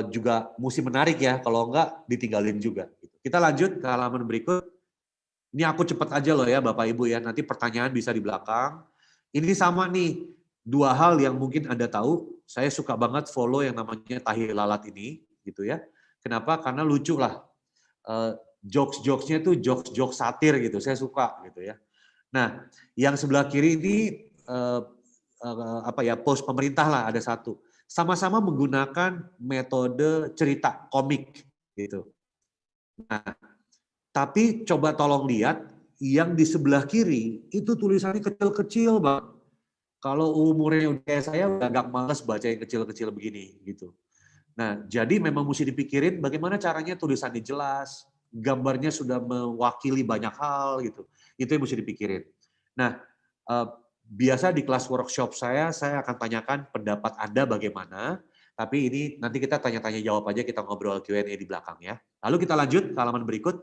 juga mesti menarik ya, kalau enggak ditinggalin juga. Kita lanjut ke halaman berikut. Ini aku cepat aja loh ya Bapak Ibu ya, nanti pertanyaan bisa di belakang. Ini sama nih, 2 hal yang mungkin Anda tahu, saya suka banget follow yang namanya Tahi Lalat ini, gitu ya. Kenapa? Karena lucu lah. Jokes-jokesnya tuh jokes-jokes satir gitu, saya suka gitu ya. Nah, yang sebelah kiri ini post pemerintah lah ada satu. Sama-sama menggunakan metode cerita komik gitu. Nah, tapi coba tolong lihat yang di sebelah kiri itu tulisannya kecil-kecil Bang. Kalau umurnya udah saya udah agak males baca yang kecil-kecil begini gitu. Nah, jadi memang mesti dipikirin bagaimana caranya tulisannya jelas, gambarnya sudah mewakili banyak hal gitu. Itu yang mesti dipikirin. Nah, biasa di kelas workshop saya akan tanyakan pendapat Anda bagaimana, tapi ini nanti kita tanya-tanya jawab aja, kita ngobrol Q&A di belakang ya. Lalu kita lanjut ke halaman berikut.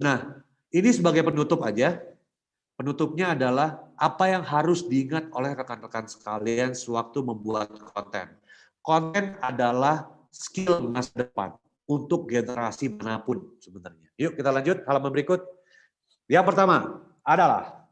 Nah, ini sebagai penutup aja. Penutupnya adalah apa yang harus diingat oleh rekan-rekan sekalian sewaktu membuat konten. Konten adalah skill masa depan untuk generasi manapun sebenarnya. Yuk kita lanjut halaman berikut. Yang pertama adalah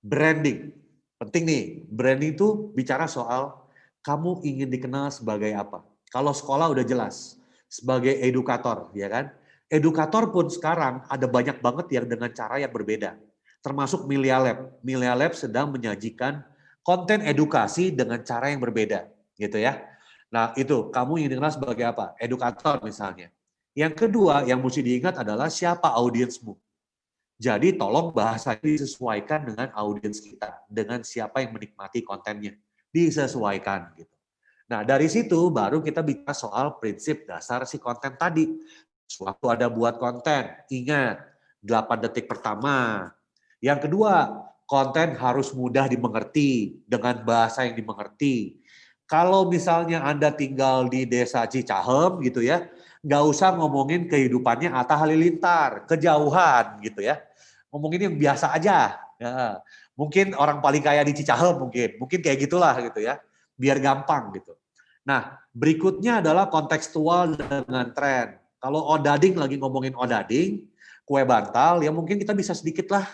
branding. Penting nih, branding itu bicara soal kamu ingin dikenal sebagai apa. Kalau sekolah udah jelas, sebagai edukator, ya kan? Edukator pun sekarang ada banyak banget yang dengan cara yang berbeda. Termasuk Millia Lab. Millia Lab sedang menyajikan konten edukasi dengan cara yang berbeda, gitu ya. Nah, itu kamu ingin dikenal sebagai apa? Edukator misalnya. Yang kedua yang mesti diingat adalah siapa audiensmu. Jadi tolong bahasanya disesuaikan dengan audiens kita, dengan siapa yang menikmati kontennya. Disesuaikan gitu. Nah, dari situ baru kita bicara soal prinsip dasar si konten tadi. Sewaktu ada buat konten, ingat 8 detik pertama. Yang kedua, konten harus mudah dimengerti dengan bahasa yang dimengerti. Kalau misalnya Anda tinggal di desa Cicahem gitu ya, nggak usah ngomongin kehidupannya Atta Halilintar, kejauhan gitu ya. Ngomongin yang biasa aja. Ya. Mungkin orang paling kaya di Cicahem mungkin kayak gitulah gitu ya, biar gampang gitu. Nah, berikutnya adalah kontekstual dengan tren. Kalau odading lagi ngomongin odading, kue bantal, ya mungkin kita bisa sedikitlah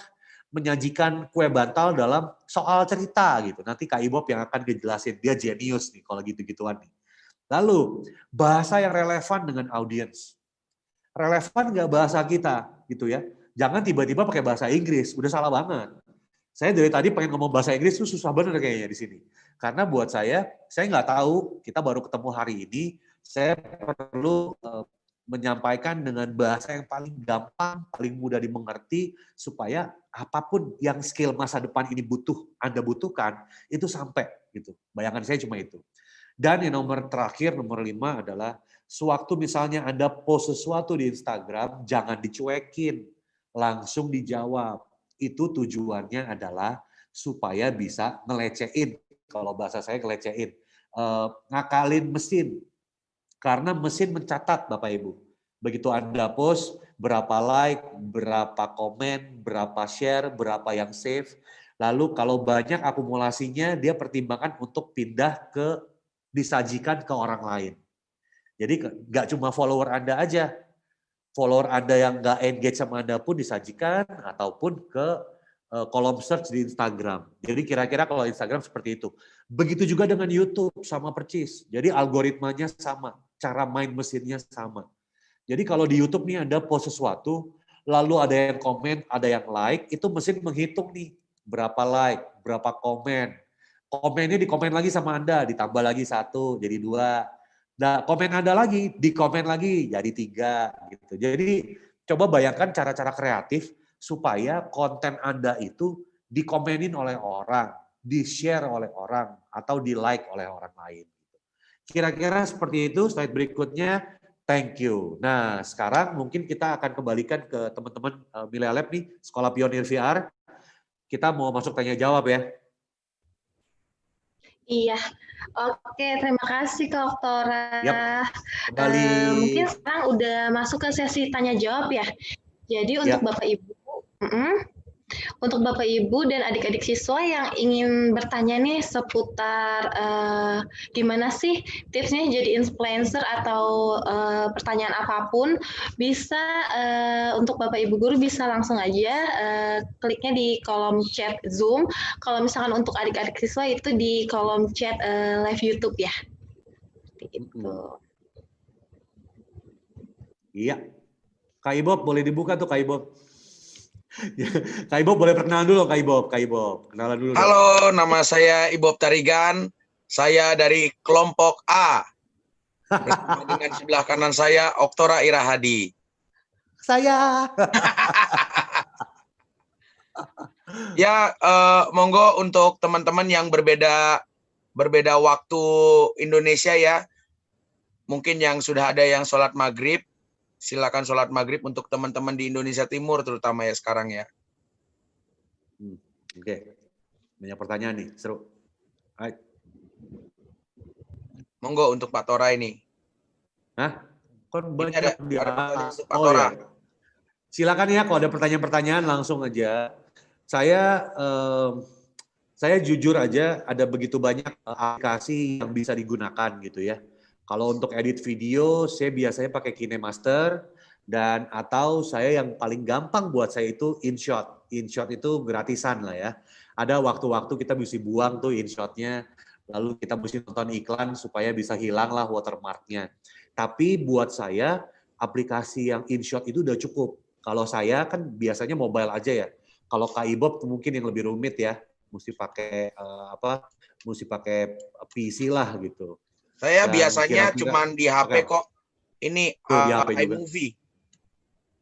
menyajikan kue bantal dalam soal cerita gitu. Nanti Kak Ibob yang akan dijelasin, dia jenius nih kalau gitu-gituan nih. Lalu, bahasa yang relevan dengan audiens. Relevan nggak bahasa kita gitu ya. Jangan tiba-tiba pakai bahasa Inggris, udah salah banget. Saya dari tadi pengen ngomong bahasa Inggris tuh susah bener kayaknya di sini. Karena buat saya nggak tahu, kita baru ketemu hari ini, saya perlu menyampaikan dengan bahasa yang paling gampang, paling mudah dimengerti, supaya apapun yang skill masa depan ini Anda butuhkan, itu sampai gitu. Bayangan saya cuma itu. Dan yang nomor terakhir, nomor 5 adalah, sewaktu misalnya Anda post sesuatu di Instagram, jangan dicuekin, langsung dijawab. Itu tujuannya adalah supaya bisa ngelecehin, kalau bahasa saya ngelecehin, ngakalin mesin. Karena mesin mencatat Bapak Ibu. Begitu Anda post, berapa like, berapa komen, berapa share, berapa yang save. Lalu kalau banyak akumulasinya, dia pertimbangkan untuk pindah ke disajikan ke orang lain. Jadi nggak cuma follower Anda aja. Follower Anda yang nggak engage sama Anda pun disajikan, ataupun ke kolom search di Instagram. Jadi kira-kira kalau Instagram seperti itu. Begitu juga dengan YouTube sama percis. Jadi algoritmanya sama, cara main mesinnya sama. Jadi kalau di YouTube nih Anda post sesuatu, lalu ada yang komen, ada yang like, itu mesin menghitung nih berapa like, berapa komen. Komennya dikomen lagi sama Anda, ditambah lagi 1, jadi 2. Nah, komen Anda lagi, dikomen lagi, jadi 3. Gitu. Jadi coba bayangkan cara-cara kreatif supaya konten Anda itu dikomenin oleh orang, di-share oleh orang, atau di-like oleh orang lain. Kira-kira seperti itu. Slide berikutnya, thank you. Nah, sekarang mungkin kita akan kembalikan ke teman-teman Millia Lab nih, Sekolah Pionir VR. Kita mau masuk tanya jawab ya. Iya, oke, terima kasih Kak Oktora. Yap, kembali. Mungkin sekarang udah masuk ke sesi tanya jawab ya. Jadi untuk Bapak Ibu, untuk Bapak Ibu dan adik-adik siswa yang ingin bertanya nih seputar gimana sih tipsnya jadi influencer atau pertanyaan apapun, bisa untuk Bapak Ibu guru bisa langsung aja kliknya di kolom chat Zoom. Kalau misalkan untuk adik-adik siswa itu di kolom chat live YouTube ya. Itu. Iya. Kak Ibob boleh dibuka tuh Kak Ibob. Kak Ibob boleh perkenalan dulu Kak Ibob. Kenalan dulu. Halo, nama saya Ibob Tarigan. Saya dari kelompok A. Bersama dengan sebelah kanan saya Oktora Irahadi. Saya. Ya, monggo untuk teman-teman yang berbeda waktu Indonesia ya. Mungkin yang sudah ada yang sholat maghrib, silakan sholat maghrib untuk teman-teman di Indonesia Timur terutama ya sekarang ya. Oke, banyak pertanyaan nih, seru. Hai. Monggo untuk Pak Tora ini. Hah? Kan Ini banyak di ada pertanyaan untuk Pak oh Tora. ya. Silakan ya kalau ada pertanyaan-pertanyaan langsung aja. Saya saya jujur aja ada begitu banyak aplikasi yang bisa digunakan gitu ya. Kalau untuk edit video, saya biasanya pakai KineMaster dan atau saya yang paling gampang buat saya itu InShot. InShot itu gratisan lah ya. Ada waktu-waktu kita bisa buang tuh InShot-nya, lalu kita mesti nonton iklan supaya bisa hilang lah watermark-nya. Tapi buat saya aplikasi yang InShot itu udah cukup. Kalau saya kan biasanya mobile aja ya. Kalau Kak Ibob mungkin yang lebih rumit ya, mesti pakai mesti pakai PC lah gitu. Saya Dan biasanya kira-kira cuman di HP oke, kok. Ini tuh di HP juga. iMovie.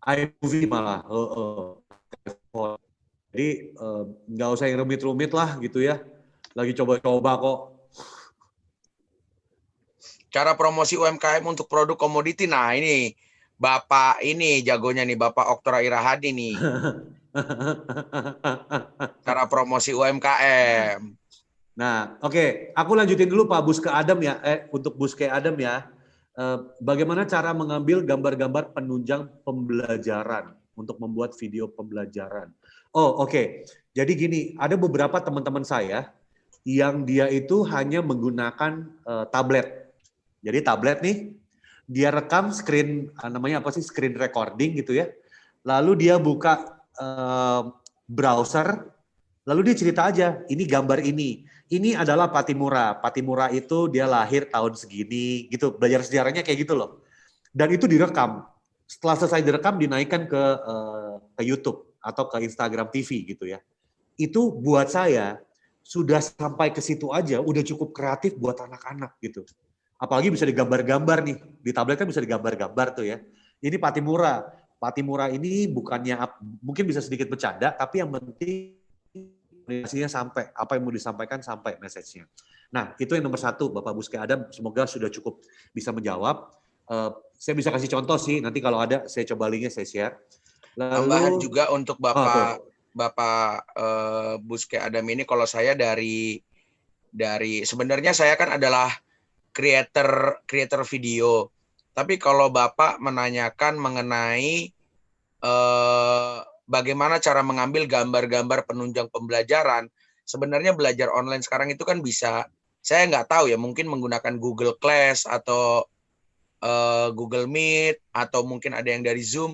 iMovie malah. Jadi nggak usah yang rumit-rumit lah gitu ya. Lagi coba-coba kok. Cara promosi UMKM untuk produk komoditi. Nah, ini Bapak ini jagonya nih, Bapak Oktora Irahadi nih. Cara promosi UMKM. Nah, oke, aku lanjutin dulu Pak Buske Adam ya. Untuk Buske Adam ya. Bagaimana cara mengambil gambar-gambar penunjang pembelajaran untuk membuat video pembelajaran? Oh, oke. Jadi gini, ada beberapa teman-teman saya yang dia itu hanya menggunakan tablet. Jadi tablet nih, dia rekam screen, namanya apa sih, screen recording gitu ya. Lalu dia buka browser, lalu dia cerita aja, ini gambar ini. Ini adalah Patimura. Patimura itu dia lahir tahun segini, gitu. Belajar sejarahnya kayak gitu loh. Dan itu direkam. Setelah selesai direkam, dinaikkan ke YouTube atau ke Instagram TV gitu ya. Itu buat saya, sudah sampai ke situ aja, udah cukup kreatif buat anak-anak gitu. Apalagi bisa digambar-gambar nih. Di tablet kan bisa digambar-gambar tuh ya. Ini Patimura. Patimura ini bukannya, mungkin bisa sedikit bercanda, tapi yang penting komunikasinya sampai, apa yang mau disampaikan sampai message-nya. Nah, itu yang nomor satu, Bapak Buske Adam, semoga sudah cukup bisa menjawab. Saya bisa kasih contoh sih, nanti kalau ada saya coba linknya saya share. Tambahan juga untuk Bapak Buske Adam ini, kalau saya dari sebenarnya saya kan adalah creator video. Tapi kalau Bapak menanyakan mengenai bagaimana cara mengambil gambar-gambar penunjang pembelajaran, sebenarnya belajar online sekarang itu kan bisa, saya nggak tahu ya, mungkin menggunakan Google Class atau Google Meet, atau mungkin ada yang dari Zoom,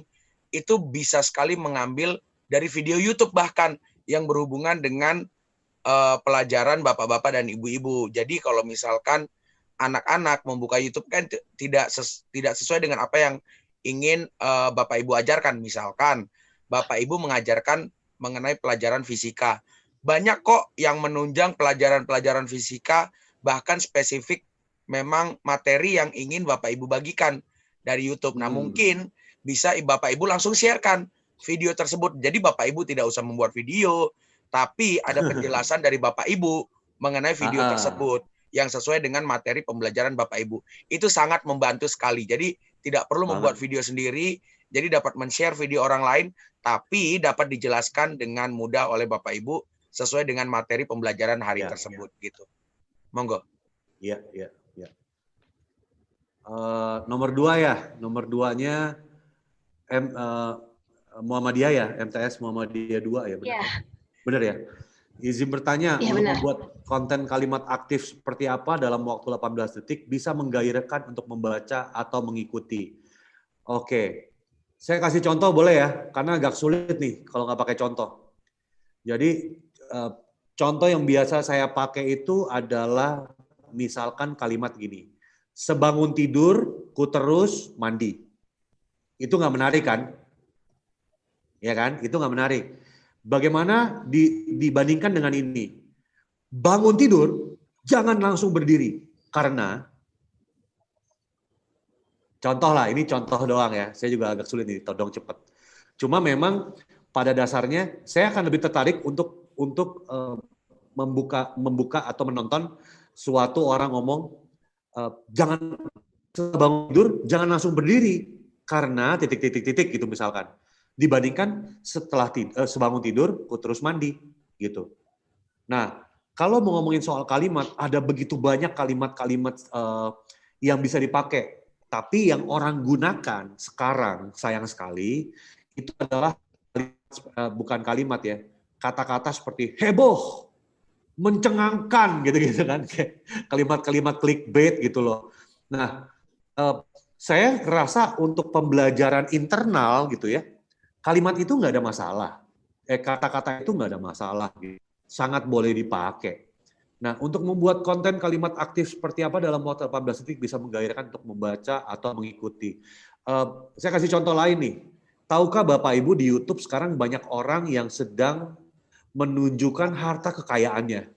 itu bisa sekali mengambil dari video YouTube bahkan yang berhubungan dengan pelajaran bapak-bapak dan ibu-ibu. Jadi kalau misalkan anak-anak membuka YouTube kan tidak sesuai dengan apa yang ingin Bapak Ibu ajarkan. Misalkan Bapak Ibu mengajarkan mengenai pelajaran fisika. Banyak kok yang menunjang pelajaran-pelajaran fisika, bahkan spesifik memang materi yang ingin Bapak Ibu bagikan dari YouTube. Nah, mungkin bisa Bapak Ibu langsung sharekan video tersebut. Jadi Bapak Ibu tidak usah membuat video, tapi ada penjelasan dari Bapak Ibu mengenai video tersebut yang sesuai dengan materi pembelajaran Bapak Ibu. Itu sangat membantu sekali. Jadi tidak perlu membuat video sendiri, jadi dapat men-share video orang lain, tapi dapat dijelaskan dengan mudah oleh Bapak Ibu sesuai dengan materi pembelajaran hari tersebut. Gitu. Monggo. Iya. Nomor 2 ya, nomor 2-nya Muhammadiyah ya, MTS Muhammadiyah 2 ya, benar? Ya. Benar ya? Izin bertanya, Ya, untuk benar. membuat konten kalimat aktif seperti apa dalam waktu 18 detik bisa menggairahkan untuk membaca atau mengikuti? Oke, saya kasih contoh boleh ya? Karena agak sulit nih kalau nggak pakai contoh. Jadi, contoh yang biasa saya pakai itu adalah misalkan kalimat gini, sebangun tidur, ku terus mandi. Itu nggak menarik kan? Ya kan? Itu nggak menarik. Bagaimana dibandingkan dengan ini? Bangun tidur, jangan langsung berdiri. Karena, contoh lah, ini contoh doang ya. Saya juga agak sulit nih, todong cepat. Cuma memang pada dasarnya, saya akan lebih tertarik untuk membuka atau menonton suatu orang ngomong, jangan bangun tidur, jangan langsung berdiri. Karena titik-titik gitu misalkan. Dibandingkan setelah sebangun tidur, ku terus mandi. gitu. Nah, kalau mau ngomongin soal kalimat, ada begitu banyak kalimat-kalimat yang bisa dipakai. Tapi yang orang gunakan sekarang, sayang sekali, itu adalah bukan kalimat ya, kata-kata seperti heboh, mencengangkan gitu-gitu kan, kalimat-kalimat clickbait gitu loh. Nah, saya rasa untuk pembelajaran internal gitu ya, kalimat itu nggak ada masalah. Kata-kata itu nggak ada masalah, gitu. Sangat boleh dipakai. Nah, untuk membuat konten kalimat aktif seperti apa dalam waktu 18 detik bisa menggairahkan untuk membaca atau mengikuti. Saya kasih contoh lain nih. Tahukah Bapak Ibu di YouTube sekarang banyak orang yang sedang menunjukkan harta kekayaannya.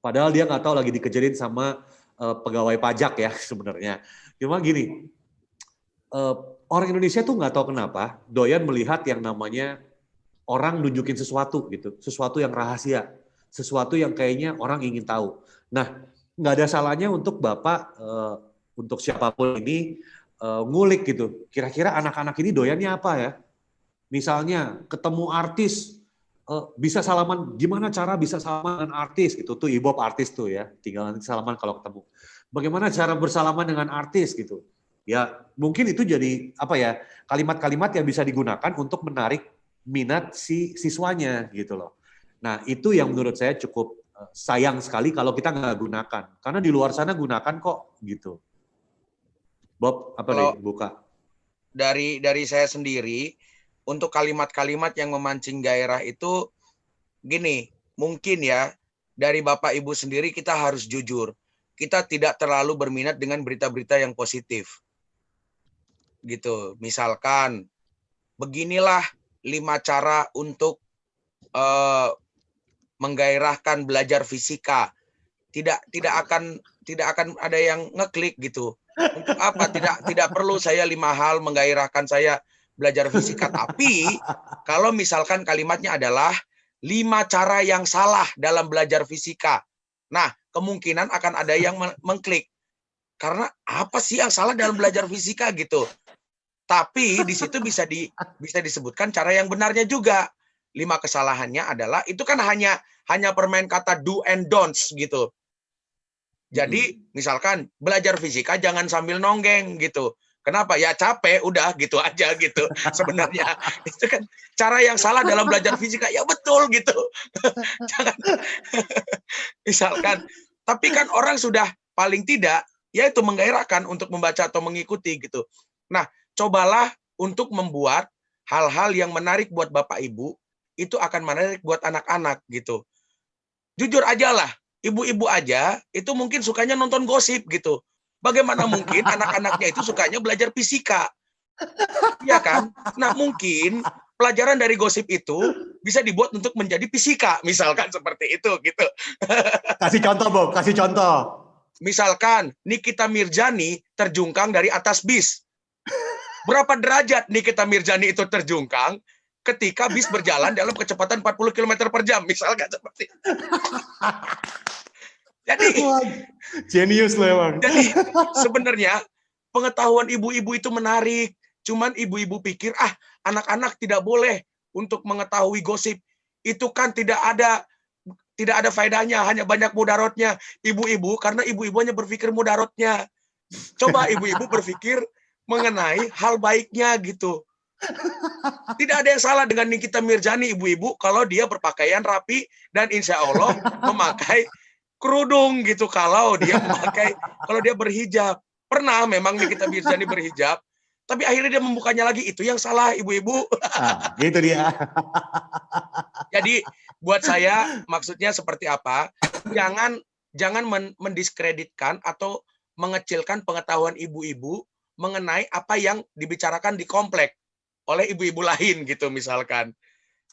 Padahal dia nggak tahu lagi dikejarin sama pegawai pajak ya sebenarnya. Cuma gini, orang Indonesia tuh nggak tahu kenapa doyan melihat yang namanya orang nunjukin sesuatu gitu, sesuatu yang rahasia, sesuatu yang kayaknya orang ingin tahu. Nah, nggak ada salahnya untuk Bapak, untuk siapapun ini ngulik gitu. Kira-kira anak-anak ini doyannya apa ya? Misalnya ketemu artis, bisa salaman, gimana cara bisa salaman dengan artis gitu, tuh Ibob artis tuh ya, tinggal nanti salaman kalau ketemu. Bagaimana cara bersalaman dengan artis gitu. Ya, mungkin itu jadi apa ya, kalimat-kalimat yang bisa digunakan untuk menarik minat si siswanya gitu loh. Nah, itu yang menurut saya cukup sayang sekali kalau kita nggak gunakan. Karena di luar sana gunakan kok gitu. Bob, apa Kalau nih buka? dari saya sendiri, untuk kalimat-kalimat yang memancing gairah itu gini, mungkin ya dari Bapak Ibu sendiri kita harus jujur. Kita tidak terlalu berminat dengan berita-berita yang positif. Gitu. Misalkan beginilah 5 cara untuk menggairahkan belajar fisika. Tidak akan ada yang ngeklik gitu. Untuk apa? Tidak perlu saya 5 hal menggairahkan saya belajar fisika. Tapi kalau misalkan kalimatnya adalah 5 cara yang salah dalam belajar fisika. Nah, kemungkinan akan ada yang mengklik. Karena apa sih yang salah dalam belajar fisika gitu. Tapi di situ bisa disebutkan cara yang benarnya juga. 5 kesalahannya adalah itu kan hanya permain kata do and don'ts gitu. Jadi misalkan belajar fisika jangan sambil nonggeng gitu. Kenapa? Ya capek, udah gitu aja gitu. Sebenarnya itu kan cara yang salah dalam belajar fisika. Ya betul gitu. Jangan misalkan. Tapi kan orang sudah paling tidak yaitu menggairahkan untuk membaca atau mengikuti gitu. Nah, cobalah untuk membuat hal-hal yang menarik buat Bapak Ibu, itu akan menarik buat anak-anak gitu. Jujur aja lah, ibu-ibu aja itu mungkin sukanya nonton gosip gitu. Bagaimana mungkin anak-anaknya itu sukanya belajar fisika? Iya kan? Nah, mungkin pelajaran dari gosip itu bisa dibuat untuk menjadi fisika, misalkan seperti itu gitu. Kasih contoh, Bob, kasih contoh. Misalkan Nikita Mirzani terjungkang dari atas bis. Berapa derajat Nikita Mirzani itu terjungkang ketika bis berjalan dalam kecepatan 40 km per jam, misalkan seperti itu. Jadi, jenius loh emang. Jadi, sebenarnya pengetahuan ibu-ibu itu menarik. Cuman ibu-ibu pikir, anak-anak tidak boleh untuk mengetahui gosip. Itu kan tidak ada faedahnya, hanya banyak mudaratnya. Ibu-ibu, karena ibu-ibu hanya berpikir mudaratnya. Coba ibu-ibu berpikir mengenai hal baiknya gitu. Tidak ada yang salah dengan Nikita Mirzani, ibu-ibu, kalau dia berpakaian rapi dan insya Allah memakai kerudung gitu. Kalau dia berhijab. Pernah memang Nikita Mirzani berhijab, tapi akhirnya dia membukanya lagi. Itu yang salah, ibu-ibu. Gitu dia. Jadi buat saya maksudnya seperti apa? Jangan mendiskreditkan atau mengecilkan pengetahuan ibu-ibu mengenai apa yang dibicarakan di komplek oleh ibu-ibu lain gitu misalkan.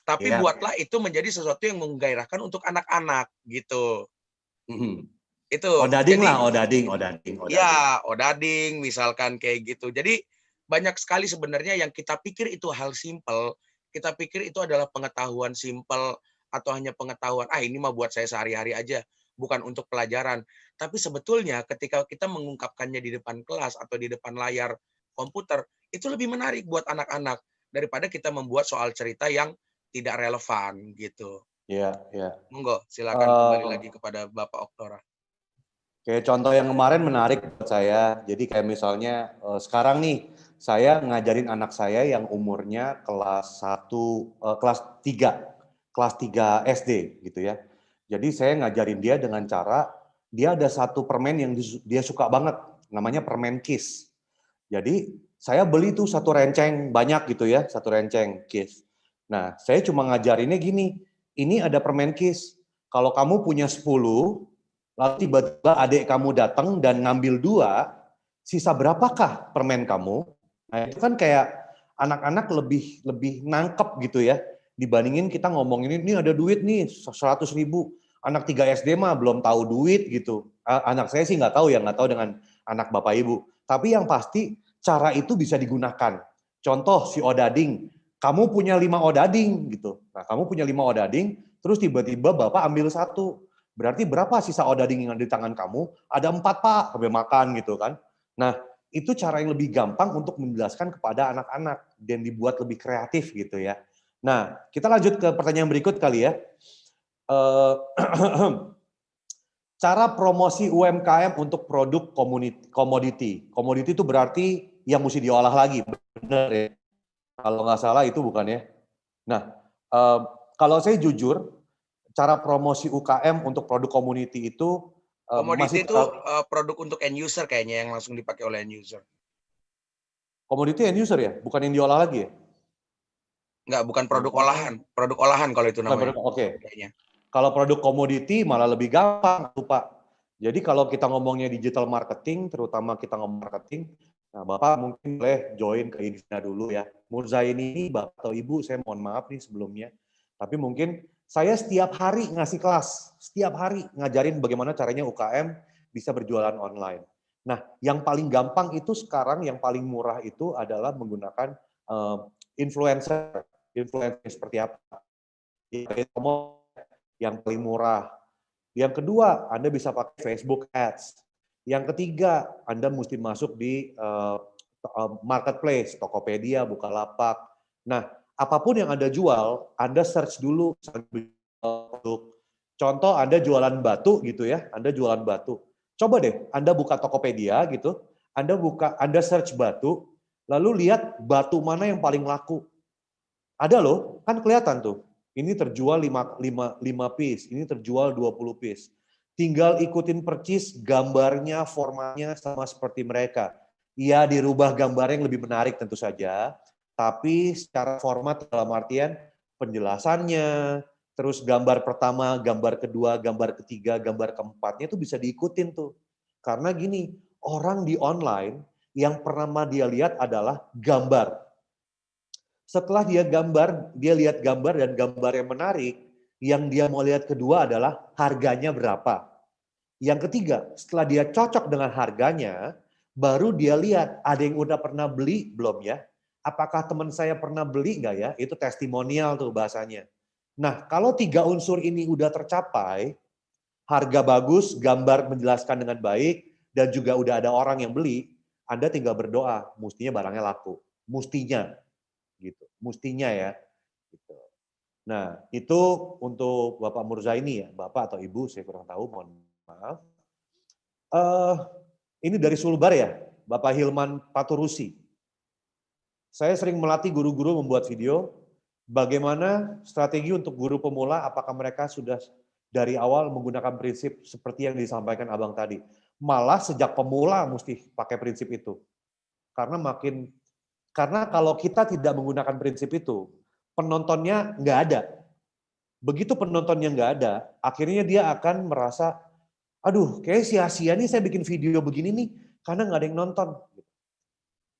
Tapi buatlah itu menjadi sesuatu yang menggairahkan untuk anak-anak gitu. Itu. Odading jadi, lah, odading. Ya, odading misalkan kayak gitu. Jadi banyak sekali sebenarnya yang kita pikir itu hal simpel, kita pikir itu adalah pengetahuan simpel atau hanya pengetahuan, ini mah buat saya sehari-hari aja, bukan untuk pelajaran. Tapi sebetulnya ketika kita mengungkapkannya di depan kelas atau di depan layar komputer, itu lebih menarik buat anak-anak daripada kita membuat soal cerita yang tidak relevan gitu. Iya, iya. Monggo, silakan kembali lagi kepada Bapak Oktora. Kayak contoh yang kemarin menarik buat saya. Jadi kayak misalnya sekarang nih saya ngajarin anak saya yang umurnya kelas 3 SD gitu ya. Jadi saya ngajarin dia dengan cara dia ada satu permen yang dia suka banget, namanya permen Kiss. Jadi saya beli tuh satu renceng banyak gitu ya, satu renceng Kiss. Nah, saya cuma ngajarinnya gini, ini ada permen Kiss. Kalau kamu punya 10, lalu tiba-tiba adik kamu datang dan ngambil 2, sisa berapakah permen kamu? Nah, itu kan kayak anak-anak lebih nangkep gitu ya, dibandingin kita ngomongin ini ada duit nih 100.000. Anak 3 SD mah belum tahu duit gitu. Anak saya sih nggak tahu ya, nggak tahu dengan anak bapak ibu. Tapi yang pasti cara itu bisa digunakan. Contoh si odading, kamu punya 5 odading gitu. Nah, kamu punya 5 odading, terus tiba-tiba bapak ambil 1. Berarti berapa sisa odading yang ada di tangan kamu? Ada 4 Pak, sambil makan gitu kan. Nah, itu cara yang lebih gampang untuk menjelaskan kepada anak-anak dan dibuat lebih kreatif gitu ya. Nah, kita lanjut ke pertanyaan berikut kali ya. Cara promosi UMKM untuk produk komoditi. Komoditi itu berarti yang mesti diolah lagi, benar ya? Kalau nggak salah itu bukan ya? Nah, kalau saya jujur, cara promosi UKM untuk produk community itu komoditi itu produk untuk end user kayaknya yang langsung dipakai oleh end user. Komoditi end user ya, bukan yang diolah lagi ya? Enggak, bukan produk olahan. Produk olahan kalau itu namanya. Oke. Kalau produk komoditi malah lebih gampang tuh Pak. Jadi kalau kita ngomongnya digital marketing, terutama kita ngomong marketing, nah Bapak mungkin boleh join ke Invina dulu ya. Murzaini ini Bapak atau Ibu, saya mohon maaf nih sebelumnya. Tapi mungkin saya setiap hari ngasih kelas, setiap hari ngajarin bagaimana caranya UKM bisa berjualan online. Nah, yang paling gampang itu sekarang, yang paling murah itu adalah menggunakan influencer. Influencer seperti apa? Yang paling murah. Yang kedua, Anda bisa pakai Facebook Ads. Yang ketiga, Anda mesti masuk di marketplace, Tokopedia, Bukalapak. Nah, apapun yang Anda jual, Anda search dulu produk. Contoh Anda jualan batu gitu ya, Anda jualan batu. Coba deh, Anda buka Tokopedia gitu, Anda search batu, lalu lihat batu mana yang paling laku. Ada loh, kan kelihatan tuh. Ini terjual 5 piece, ini terjual 20 piece. Tinggal ikutin percis, gambarnya, formatnya sama seperti mereka. Ya dirubah gambarnya yang lebih menarik tentu saja, tapi secara format dalam artian penjelasannya, terus gambar pertama, gambar kedua, gambar ketiga, gambar keempatnya itu bisa diikutin tuh. Karena gini, orang di online yang pertama dia lihat adalah gambar. Setelah dia lihat gambar dan gambar yang menarik, yang dia mau lihat kedua adalah harganya berapa. Yang ketiga, setelah dia cocok dengan harganya, baru dia lihat ada yang udah pernah beli belum ya? Apakah teman saya pernah beli nggak ya? Itu testimonial tuh bahasanya. Nah, kalau 3 unsur ini udah tercapai, harga bagus, gambar menjelaskan dengan baik, dan juga udah ada orang yang beli, Anda tinggal berdoa, mestinya barangnya laku. Mestinya. Gitu, mestinya ya. Gitu. Nah, itu untuk Bapak Murzaini ya, Bapak atau Ibu, saya kurang tahu, mohon maaf. Ini dari Sulbar ya, Bapak Hilman Paturusi. Saya sering melatih guru-guru membuat video, bagaimana strategi untuk guru pemula, apakah mereka sudah dari awal menggunakan prinsip seperti yang disampaikan Abang tadi. Malah sejak pemula mesti pakai prinsip itu. Karena kalau kita tidak menggunakan prinsip itu, penontonnya nggak ada. Begitu penontonnya nggak ada, akhirnya dia akan merasa, aduh kayak sia-sia nih saya bikin video begini nih, karena nggak ada yang nonton.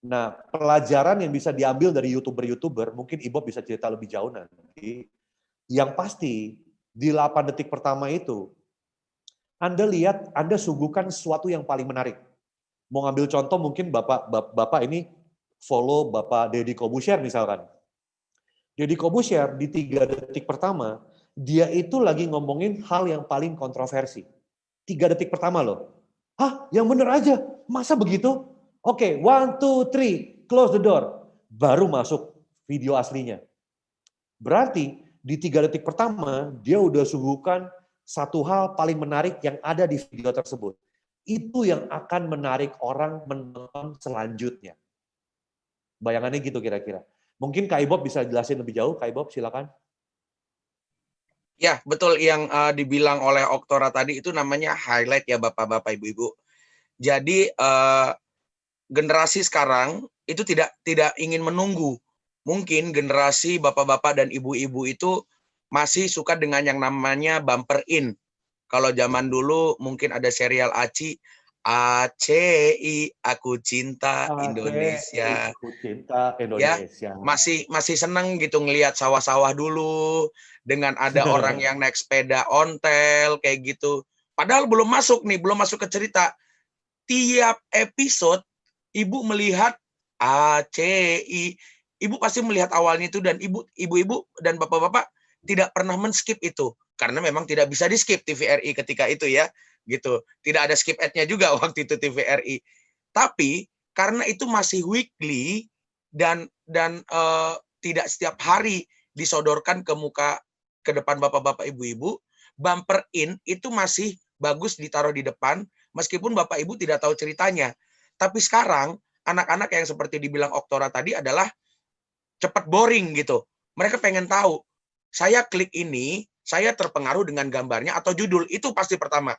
Nah, pelajaran yang bisa diambil dari YouTuber-YouTuber, mungkin Ibob bisa cerita lebih jauh nanti. Yang pasti, di 8 detik pertama itu, Anda lihat, Anda suguhkan sesuatu yang paling menarik. Mau ngambil contoh mungkin Bapak ini follow Bapak Deddy Corbuzier misalkan. Deddy Corbuzier di 3 detik pertama, dia itu lagi ngomongin hal yang paling kontroversi. 3 detik pertama loh. Hah, yang bener aja, masa begitu? Oke, 1, 2, 3, close the door. Baru masuk video aslinya. Berarti di 3 detik pertama, dia udah suguhkan satu hal paling menarik yang ada di video tersebut. Itu yang akan menarik orang menonton selanjutnya. Bayangannya gitu kira-kira. Mungkin Kak Ibob bisa jelasin lebih jauh. Kak Ibob, silakan. Ya, betul yang dibilang oleh Oktora tadi itu namanya highlight ya Bapak-bapak, Ibu-ibu. Jadi generasi sekarang itu tidak ingin menunggu. Mungkin generasi bapak-bapak dan ibu-ibu itu masih suka dengan yang namanya bumper in. Kalau zaman dulu mungkin ada serial ACI, ACI, Aku Cinta Indonesia. Aku Cinta Ya, Indonesia. masih seneng gitu ngelihat sawah-sawah dulu dengan ada orang yang naik sepeda ontel kayak gitu. Padahal belum masuk ke cerita. Tiap episode ibu melihat ACI, ibu pasti melihat awalnya itu dan ibu-ibu dan bapak-bapak tidak pernah men-skip itu karena memang tidak bisa di-skip TVRI ketika itu ya, gitu. Tidak ada skip ad-nya juga waktu itu TVRI. Tapi karena itu masih weekly dan tidak setiap hari disodorkan ke depan bapak-bapak ibu-ibu, bumper in itu masih bagus ditaruh di depan meskipun bapak ibu tidak tahu ceritanya. Tapi sekarang anak-anak yang seperti dibilang Oktora tadi adalah cepat boring gitu. Mereka pengen tahu. Saya klik ini, saya terpengaruh dengan gambarnya atau judul. Itu pasti pertama.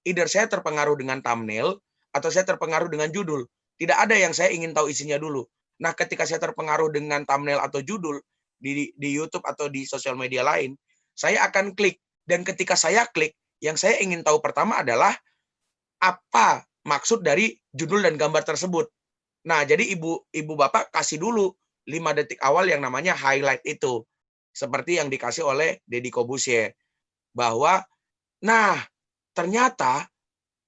Either saya terpengaruh dengan thumbnail atau saya terpengaruh dengan judul. Tidak ada yang saya ingin tahu isinya dulu. Nah, ketika saya terpengaruh dengan thumbnail atau judul di YouTube atau di sosial media lain, saya akan klik. Dan ketika saya klik, yang saya ingin tahu pertama adalah apa maksud dari judul dan gambar tersebut. Nah, jadi ibu bapak kasih dulu 5 detik awal yang namanya highlight itu. Seperti yang dikasih oleh Deddy Corbuzier. Bahwa, nah, ternyata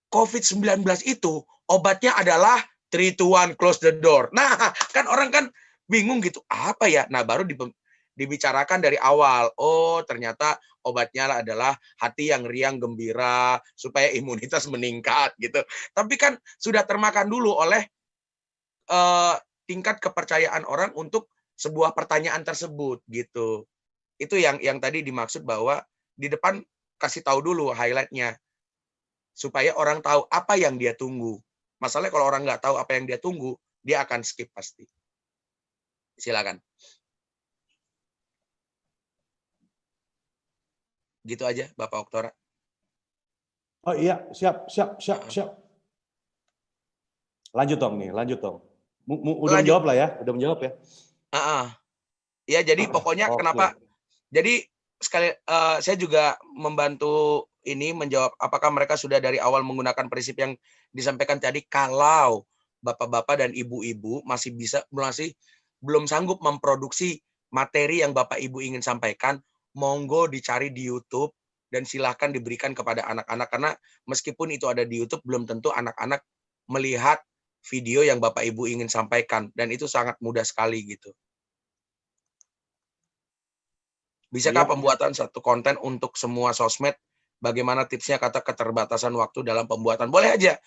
COVID-19 itu obatnya adalah 3, 2, 1, close the door. Nah, kan orang kan bingung gitu, apa ya? Nah, baru dibicarakan dari awal. Oh, ternyata obatnya adalah hati yang riang gembira supaya imunitas meningkat gitu. Tapi kan sudah termakan dulu oleh tingkat kepercayaan orang untuk sebuah pertanyaan tersebut gitu. Itu yang tadi dimaksud bahwa di depan kasih tahu dulu highlight-nya supaya orang tahu apa yang dia tunggu. Masalahnya kalau orang nggak tahu apa yang dia tunggu, dia akan skip pasti. Silakan. Gitu aja, Bapak Oktora. Oh iya, siap. Lanjut dong. Udah menjawab lah ya, udah menjawab ya. Ya, jadi pokoknya kenapa? Jadi sekali saya juga membantu ini menjawab apakah mereka sudah dari awal menggunakan prinsip yang disampaikan tadi. Kalau bapak-bapak dan ibu-ibu masih belum sanggup memproduksi materi yang bapak ibu ingin sampaikan, monggo dicari di YouTube dan silahkan diberikan kepada anak-anak karena meskipun itu ada di YouTube belum tentu anak-anak melihat video yang bapak ibu ingin sampaikan dan itu sangat mudah sekali gitu. Bisakah pembuatan satu konten untuk semua sosmed? Bagaimana tipsnya kata keterbatasan waktu dalam pembuatan? Boleh aja.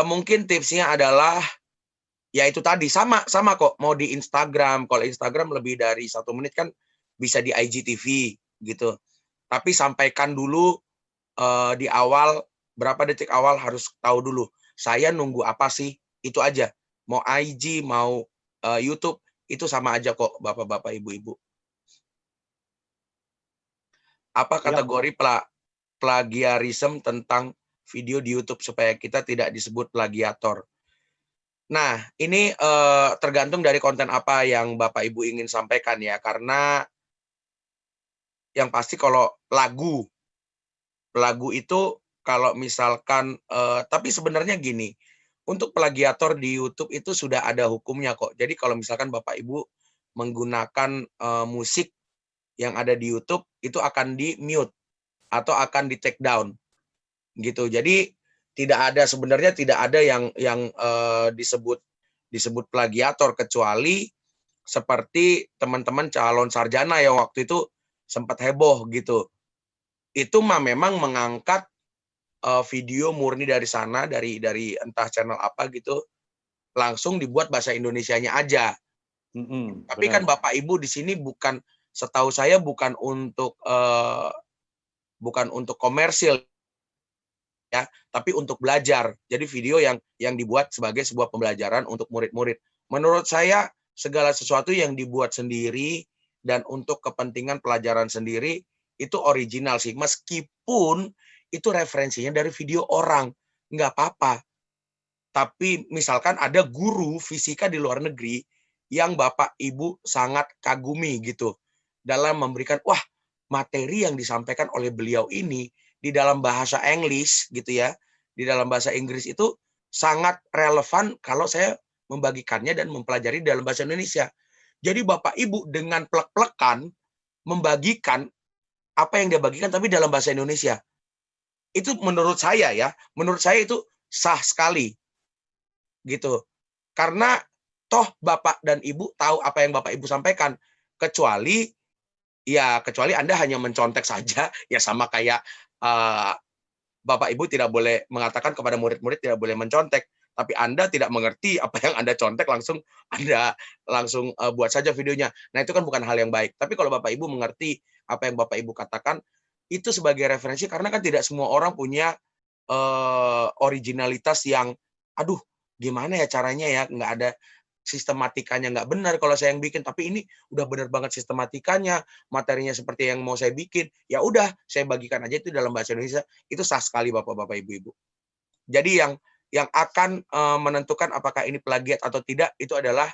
Mungkin tipsnya adalah ya itu tadi sama kok. Mau di Instagram, kalau Instagram lebih dari 1 menit kan bisa di IGTV gitu. Tapi sampaikan dulu di awal berapa detik awal harus tahu dulu. Saya nunggu apa sih? Itu aja. Mau IG, mau YouTube itu sama aja kok, bapak-bapak, ibu-ibu. Apa kategori plagiarisme tentang video di YouTube supaya kita tidak disebut plagiator? Nah, ini tergantung dari konten apa yang Bapak Ibu ingin sampaikan ya, karena yang pasti kalau lagu itu kalau misalkan, tapi sebenarnya gini, untuk plagiator di YouTube itu sudah ada hukumnya kok. Jadi kalau misalkan Bapak Ibu menggunakan musik yang ada di YouTube itu akan di-mute atau akan di-take down gitu. Jadi sebenarnya tidak ada yang disebut plagiator kecuali seperti teman-teman calon sarjana yang waktu itu sempat heboh gitu. Itu memang mengangkat video murni dari sana dari entah channel apa gitu langsung dibuat bahasa Indonesianya aja. Tapi kan Bapak Ibu di sini bukan setahu saya bukan untuk komersil ya, tapi untuk belajar. Jadi video yang dibuat sebagai sebuah pembelajaran untuk murid-murid. Menurut saya segala sesuatu yang dibuat sendiri dan untuk kepentingan pelajaran sendiri itu original sih. Meskipun itu referensinya dari video orang, nggak apa-apa. Tapi misalkan ada guru fisika di luar negeri yang Bapak Ibu sangat kagumi gitu dalam memberikan, wah, materi yang disampaikan oleh beliau ini di dalam bahasa Inggris gitu ya, di dalam bahasa Inggris itu sangat relevan kalau saya membagikannya dan mempelajari dalam bahasa Indonesia. Jadi Bapak Ibu dengan plek-plekan membagikan apa yang dia bagikan tapi dalam bahasa Indonesia. Itu menurut saya ya, menurut saya itu sah sekali. Gitu. Karena toh Bapak dan Ibu tahu apa yang Bapak Ibu sampaikan, kecuali Anda hanya mencontek saja, ya sama kayak Bapak Ibu tidak boleh mengatakan kepada murid-murid tidak boleh mencontek, tapi Anda tidak mengerti apa yang Anda contek, Anda langsung buat saja videonya. Nah, itu kan bukan hal yang baik. Tapi kalau Bapak Ibu mengerti apa yang Bapak Ibu katakan, itu sebagai referensi, karena kan tidak semua orang punya originalitas yang, aduh, gimana ya caranya ya, nggak ada sistematikanya, nggak benar kalau saya yang bikin, tapi ini udah benar banget sistematikanya, materinya seperti yang mau saya bikin, ya udah saya bagikan aja itu dalam bahasa Indonesia, itu sah sekali Bapak-bapak Ibu-ibu. Jadi yang akan menentukan apakah ini plagiat atau tidak itu adalah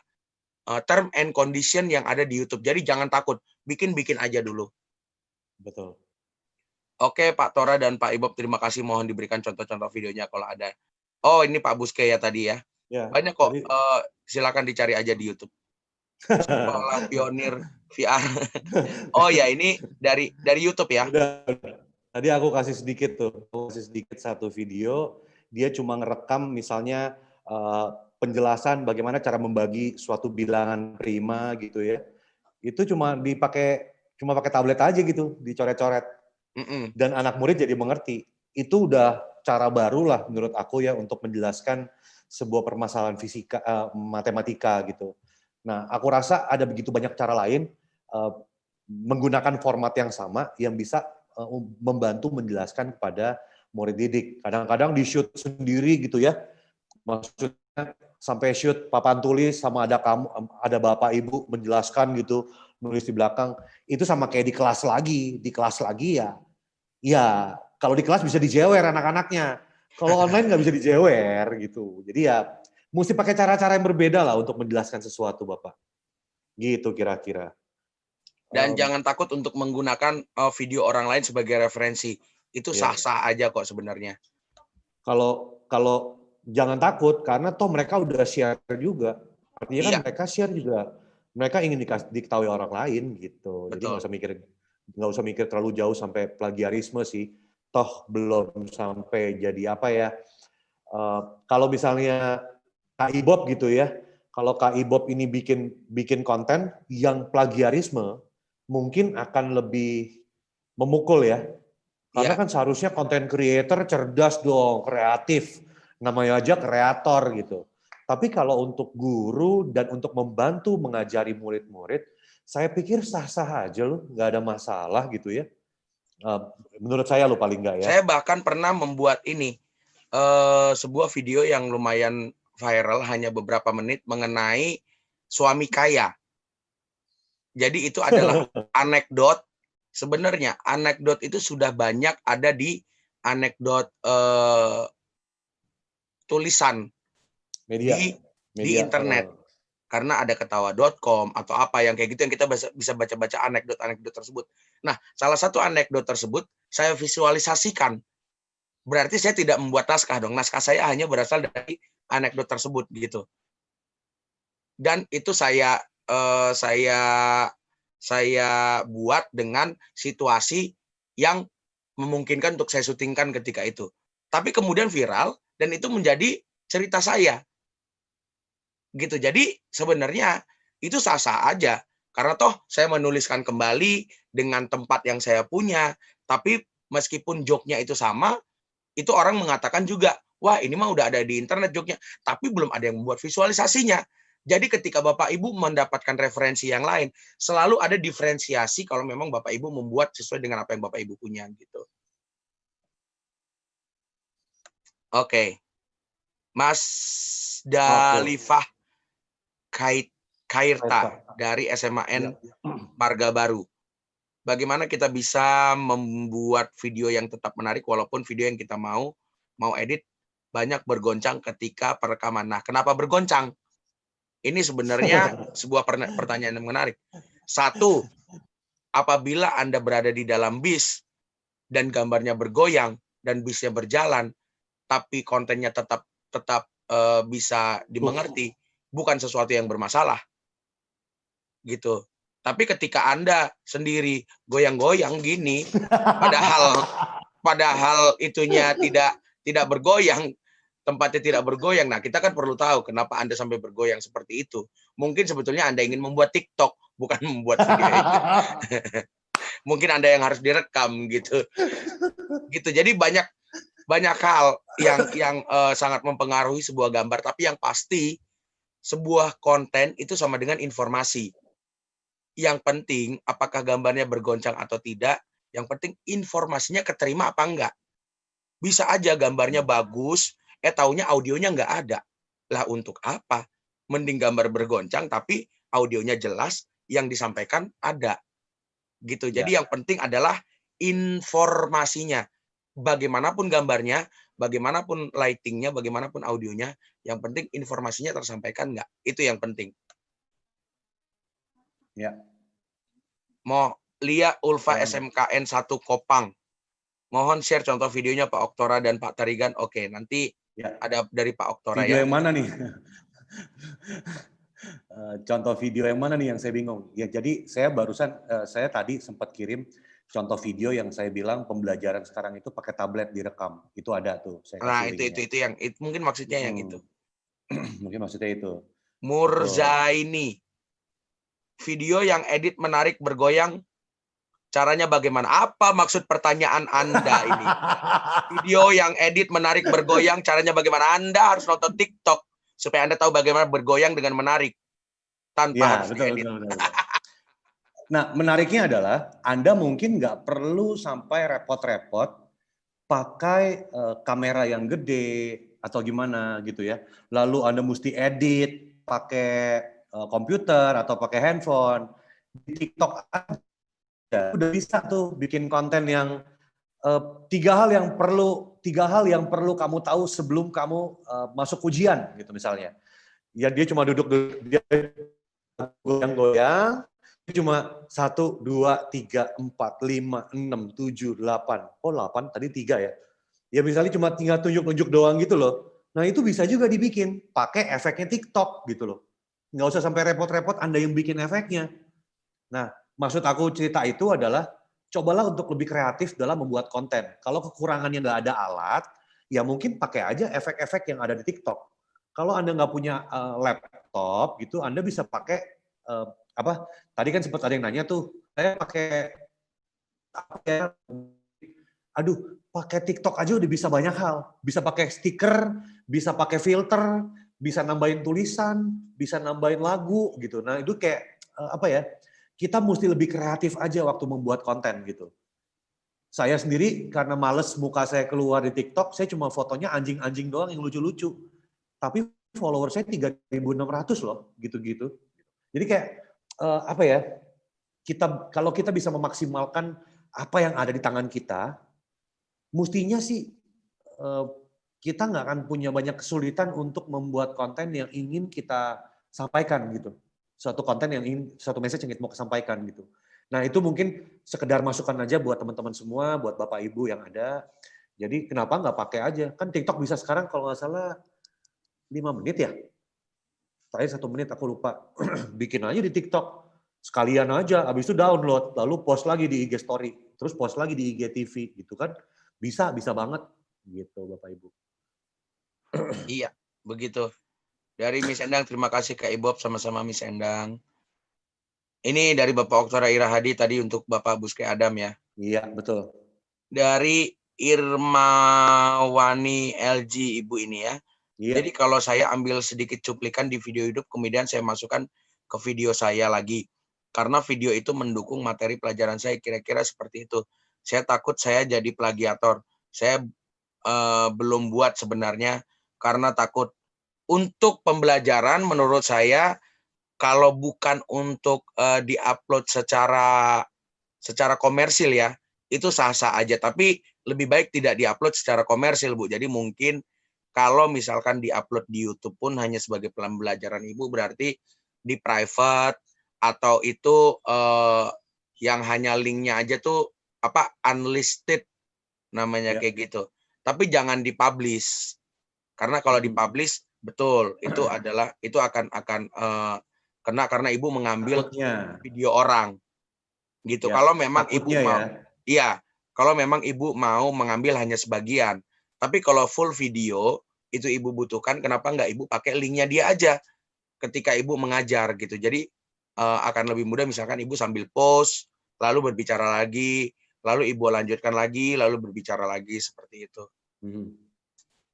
term and condition yang ada di YouTube. Jadi jangan takut, bikin aja dulu. Betul. Oke, Pak Tora dan Pak Ibob, terima kasih. Mohon diberikan contoh-contoh videonya kalau ada. Oh, ini Pak Buske ya tadi ya. Ya, banyak kok, silakan dicari aja di YouTube. Sekolah Pionir VR. Oh ya, ini dari YouTube ya. Udah. Tadi aku kasih sedikit satu video, dia cuma ngerekam misalnya penjelasan bagaimana cara membagi suatu bilangan prima gitu ya. Itu cuma pakai tablet aja gitu, dicoret-coret. Dan anak murid jadi mengerti. Itu udah cara baru lah menurut aku ya untuk menjelaskan sebuah permasalahan fisika, matematika gitu. Nah, aku rasa ada begitu banyak cara lain menggunakan format yang sama yang bisa membantu menjelaskan kepada murid didik. Kadang-kadang di-shoot sendiri gitu ya. Maksudnya sampai shoot papan tulis sama ada Bapak Ibu menjelaskan gitu, nulis di belakang. Itu sama kayak di kelas lagi. Di kelas lagi ya kalau di kelas bisa dijewer anak-anaknya. Kalau online nggak bisa dijewer gitu. Jadi ya mesti pakai cara-cara yang berbeda lah untuk menjelaskan sesuatu, Bapak. Gitu kira-kira. Dan jangan takut untuk menggunakan video orang lain sebagai referensi. Itu sah-sah aja kok sebenarnya. Kalau jangan takut, karena toh mereka udah share juga. Artinya kan mereka share juga. Mereka ingin diketahui orang lain gitu. Betul. Jadi nggak usah mikir terlalu jauh sampai plagiarisme sih. Toh belum sampai jadi apa ya. Kalau misalnya Kak Ibob gitu ya. Kalau Kak Ibob ini bikin konten yang plagiarisme, mungkin akan lebih memukul ya. Karena kan seharusnya content creator cerdas dong, kreatif. Namanya aja kreator gitu. Tapi kalau untuk guru dan untuk membantu mengajari murid-murid, saya pikir sah-sah aja loh, nggak ada masalah gitu ya. Menurut saya lo paling nggak ya. Saya bahkan pernah membuat ini, sebuah video yang lumayan viral, hanya beberapa menit, mengenai suami kaya. Jadi itu adalah anekdot. Sebenarnya anekdot itu sudah banyak ada di anekdot tulisan di internet. Karena ada ketawa.com atau apa yang kayak gitu yang kita bisa baca-baca anekdot-anekdot tersebut. Nah, salah satu anekdot tersebut saya visualisasikan. Berarti saya tidak membuat naskah dong. Naskah saya hanya berasal dari anekdot tersebut gitu. Dan itu saya buat dengan situasi yang memungkinkan untuk saya syutingkan ketika itu. Tapi kemudian viral dan itu menjadi cerita saya. Gitu. Jadi sebenarnya itu sah-sah aja. Karena toh saya menuliskan kembali dengan tempat yang saya punya. Tapi meskipun joke-nya itu sama, itu orang mengatakan juga, wah ini mah udah ada di internet joke-nya. Tapi belum ada yang membuat visualisasinya. Jadi ketika Bapak Ibu mendapatkan referensi yang lain, selalu ada diferensiasi kalau memang Bapak Ibu membuat sesuai dengan apa yang Bapak Ibu punya gitu. Oke. Mas Dalifah Kairta dari SMAN Marga Baru. Bagaimana kita bisa membuat video yang tetap menarik walaupun video yang kita mau edit banyak bergoncang ketika perekaman. Nah, kenapa bergoncang? Ini sebenarnya sebuah pertanyaan yang menarik. Satu, apabila Anda berada di dalam bis dan gambarnya bergoyang dan bisnya berjalan, tapi kontennya tetap bisa dimengerti, bukan sesuatu yang bermasalah. Gitu. Tapi ketika Anda sendiri goyang-goyang gini, padahal itunya tidak bergoyang, tempatnya tidak bergoyang. Nah, kita kan perlu tahu kenapa Anda sampai bergoyang seperti itu. Mungkin sebetulnya Anda ingin membuat TikTok, bukan membuat video itu. Mungkin Anda yang harus direkam gitu. Jadi banyak hal yang sangat mempengaruhi sebuah gambar, tapi yang pasti sebuah konten itu sama dengan informasi. Yang penting apakah gambarnya bergoncang atau tidak, yang penting informasinya keterima apa enggak. Bisa aja gambarnya bagus, taunya audionya nggak ada. Lah untuk apa? Mending gambar bergoncang tapi audionya jelas, yang disampaikan ada. Gitu. Jadi yang penting adalah informasinya. Bagaimanapun gambarnya, bagaimanapun lightingnya, bagaimanapun audionya, yang penting informasinya tersampaikan nggak. Itu yang penting. Ya. Mau Lia Ulfa SMKN 1 Kopang. Mohon share contoh videonya Pak Oktora dan Pak Tarigan. Oke, nanti ada dari Pak Oktora video ya. Yang mana nih? Contoh video yang mana nih yang saya bingung? Ya, jadi saya barusan saya tadi sempat kirim contoh video yang saya bilang pembelajaran sekarang itu pakai tablet direkam. Itu ada tuh. Nah, itu yang mungkin maksudnya yang itu. Mungkin maksudnya itu. Murzaini. Video yang edit menarik bergoyang. Caranya bagaimana? Apa maksud pertanyaan Anda ini? Video yang edit menarik bergoyang, caranya bagaimana? Anda harus nonton TikTok supaya Anda tahu bagaimana bergoyang dengan menarik tanpa harus edit. Betul. Nah, menariknya adalah Anda mungkin nggak perlu sampai repot-repot pakai kamera yang gede atau gimana gitu ya. Lalu Anda mesti edit pakai komputer atau pakai handphone. Di TikTok aja udah bisa tuh bikin konten yang tiga hal yang perlu kamu tahu sebelum kamu masuk ujian gitu misalnya. Ya dia cuma duduk dia goyang-goyang, cuma 1, 2, 3, 4, 5, 6, 7, 8. Oh 8 tadi 3 ya. Ya misalnya cuma tinggal tunjuk-tunjuk doang gitu loh. Nah itu bisa juga dibikin pakai efeknya TikTok gitu loh. Nggak usah sampai repot-repot Anda yang bikin efeknya. Nah maksud aku cerita itu adalah cobalah untuk lebih kreatif dalam membuat konten. Kalau kekurangannya nggak ada alat, ya mungkin pakai aja efek-efek yang ada di TikTok. Kalau Anda nggak punya laptop gitu, Anda bisa pakai apa? Tadi kan sempat ada yang nanya tuh, saya pakai apa ya? Aduh, pakai TikTok aja udah bisa banyak hal. Bisa pakai stiker, bisa pakai filter, bisa nambahin tulisan, bisa nambahin lagu gitu. Nah itu kayak apa ya? Kita mesti lebih kreatif aja waktu membuat konten gitu. Saya sendiri karena males muka saya keluar di TikTok, saya cuma fotonya anjing-anjing doang yang lucu-lucu. Tapi follower saya 3.600 loh, gitu-gitu. Jadi kayak apa ya? Kalau kita bisa memaksimalkan apa yang ada di tangan kita, mestinya sih kita nggak akan punya banyak kesulitan untuk membuat konten yang ingin kita sampaikan gitu. Suatu konten yang ingin, suatu message yang kita mau sampaikan gitu. Nah itu mungkin sekedar masukan aja buat teman-teman semua, buat Bapak Ibu yang ada. Jadi kenapa nggak pakai aja? Kan TikTok bisa sekarang kalau nggak salah 5 menit ya? Saya 1 menit aku lupa. Bikin aja di TikTok. Sekalian aja, habis itu download, lalu post lagi di IG Story, terus post lagi di IG TV gitu kan. Bisa banget gitu Bapak Ibu. Iya, begitu. Dari Miss Endang, terima kasih Kak Ibob, sama-sama Miss Endang. Ini dari Bapak Oktora Irahadi tadi untuk Bapak Buske Adam ya. Iya, betul. Dari Irmawani LG Ibu ini ya. Iya. Jadi kalau saya ambil sedikit cuplikan di video hidup, kemudian saya masukkan ke video saya lagi. Karena video itu mendukung materi pelajaran saya, kira-kira seperti itu. Saya takut saya jadi plagiator. Saya belum buat sebenarnya karena takut. Untuk pembelajaran menurut saya, kalau bukan untuk diupload secara komersil ya, itu sah-sah aja. Tapi lebih baik tidak diupload secara komersil, Bu. Jadi mungkin kalau misalkan diupload di YouTube pun hanya sebagai pembelajaran Ibu, berarti di private atau itu yang hanya linknya aja tuh unlisted namanya kayak gitu. Tapi jangan dipublish. Karena kalau dipublish betul itu akan kena karena Ibu mengambil video orang. Gitu. Ya, kalau memang Ibu mau kalau memang Ibu mau mengambil hanya sebagian. Tapi kalau full video itu Ibu butuhkan, kenapa nggak Ibu pakai linknya dia aja ketika Ibu mengajar gitu. Jadi akan lebih mudah misalkan Ibu sambil post, lalu berbicara lagi, lalu Ibu lanjutkan lagi, lalu berbicara lagi seperti itu.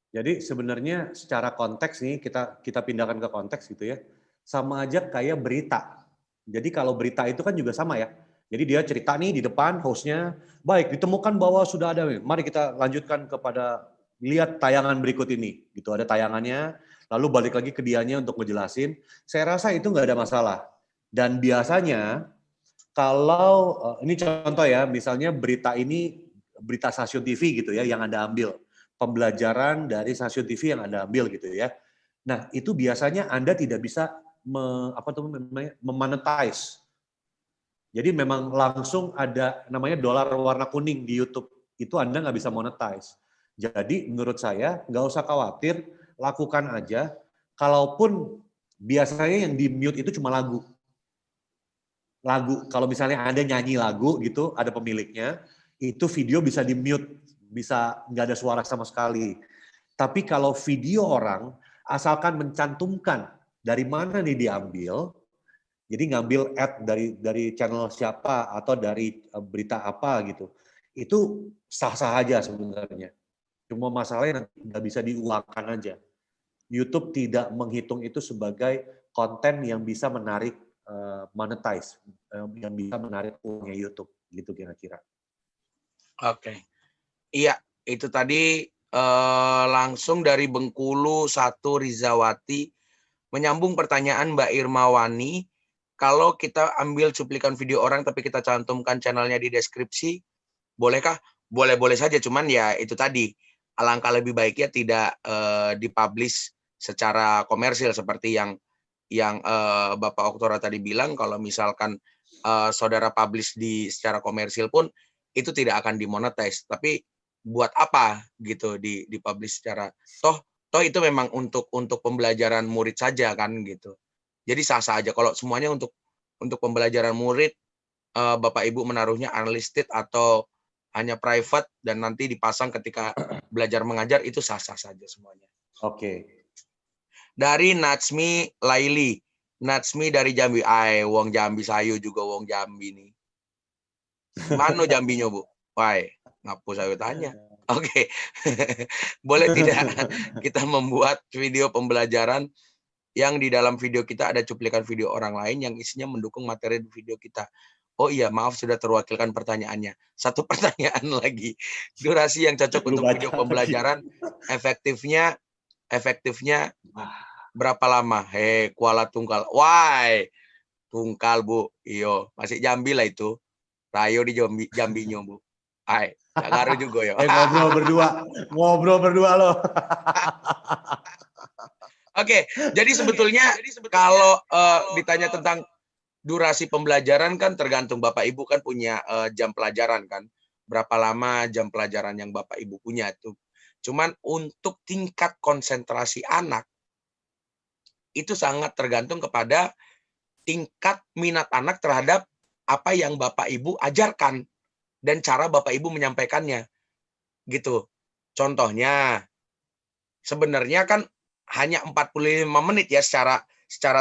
Jadi sebenarnya secara konteks nih kita pindahkan ke konteks gitu ya, sama aja kayak berita. Jadi kalau berita itu kan juga sama ya. Jadi dia cerita nih di depan hostnya, baik ditemukan bahwa sudah ada, mari kita lanjutkan kepada lihat tayangan berikut ini. Gitu ada tayangannya, lalu balik lagi ke dianya untuk ngejelasin. Saya rasa itu nggak ada masalah. Dan biasanya kalau ini contoh ya, misalnya berita ini berita stasiun TV gitu ya yang Anda ambil. Pembelajaran dari stasiun TV yang Anda ambil gitu ya. Nah, itu biasanya Anda tidak bisa memonetize. Jadi memang langsung ada namanya dolar warna kuning di YouTube. Itu Anda nggak bisa monetize. Jadi menurut saya nggak usah khawatir, lakukan aja. Kalaupun biasanya yang di mute itu cuma lagu. Kalau misalnya Anda nyanyi lagu gitu, ada pemiliknya, itu video bisa di mute. Bisa nggak ada suara sama sekali. Tapi kalau video orang, asalkan mencantumkan dari mana nih diambil, jadi ngambil ad dari channel siapa atau dari berita apa gitu, itu sah-sah aja sebenarnya. Cuma masalahnya nggak bisa diuangkan aja. YouTube tidak menghitung itu sebagai konten yang bisa menarik monetize, yang bisa menarik uangnya YouTube, gitu kira-kira. Oke. Iya, itu tadi langsung dari Bengkulu 1 Rizawati menyambung pertanyaan Mbak Irmawani. Kalau kita ambil cuplikan video orang tapi kita cantumkan channelnya di deskripsi, bolehkah? Boleh-boleh saja, cuman ya itu tadi alangkah lebih baiknya tidak dipublish secara komersil seperti yang Bapak Oktora tadi bilang. Kalau misalkan saudara publish secara komersil pun itu tidak akan dimonetize. Tapi buat apa gitu dipublish secara toh itu memang untuk pembelajaran murid saja kan gitu. Jadi sah-sah aja kalau semuanya untuk pembelajaran murid, Bapak Ibu menaruhnya unlisted atau hanya private dan nanti dipasang ketika belajar mengajar, itu sah-sah saja semuanya. Oke. Dari Natsmi Laili. Natsmi dari Jambi. Wong Jambi sayu juga wong Jambi nih. Mana Jambinya, Bu? Wai. Ngapu saya tanya. Oke. Boleh tidak kita membuat video pembelajaran yang di dalam video kita ada cuplikan video orang lain yang isinya mendukung materi di video kita? Oh iya, maaf sudah terwakilkan pertanyaannya. Satu pertanyaan lagi. Durasi yang cocok untuk video pembelajaran efektifnya berapa lama? Kuala Tungkal. Wai. Tungkal, Bu. Iyo, masih Jambi lah itu. Rayo di Jambinya, Bu. Gak ngaruh juga ya. Ngobrol berdua loh. Oke, jadi sebetulnya kalau ditanya tentang durasi pembelajaran kan tergantung Bapak Ibu kan punya jam pelajaran kan. Berapa lama jam pelajaran yang Bapak Ibu punya itu. Cuman untuk tingkat konsentrasi anak itu sangat tergantung kepada tingkat minat anak terhadap apa yang Bapak Ibu ajarkan dan cara Bapak Ibu menyampaikannya. Gitu. Contohnya sebenarnya kan hanya 45 menit ya secara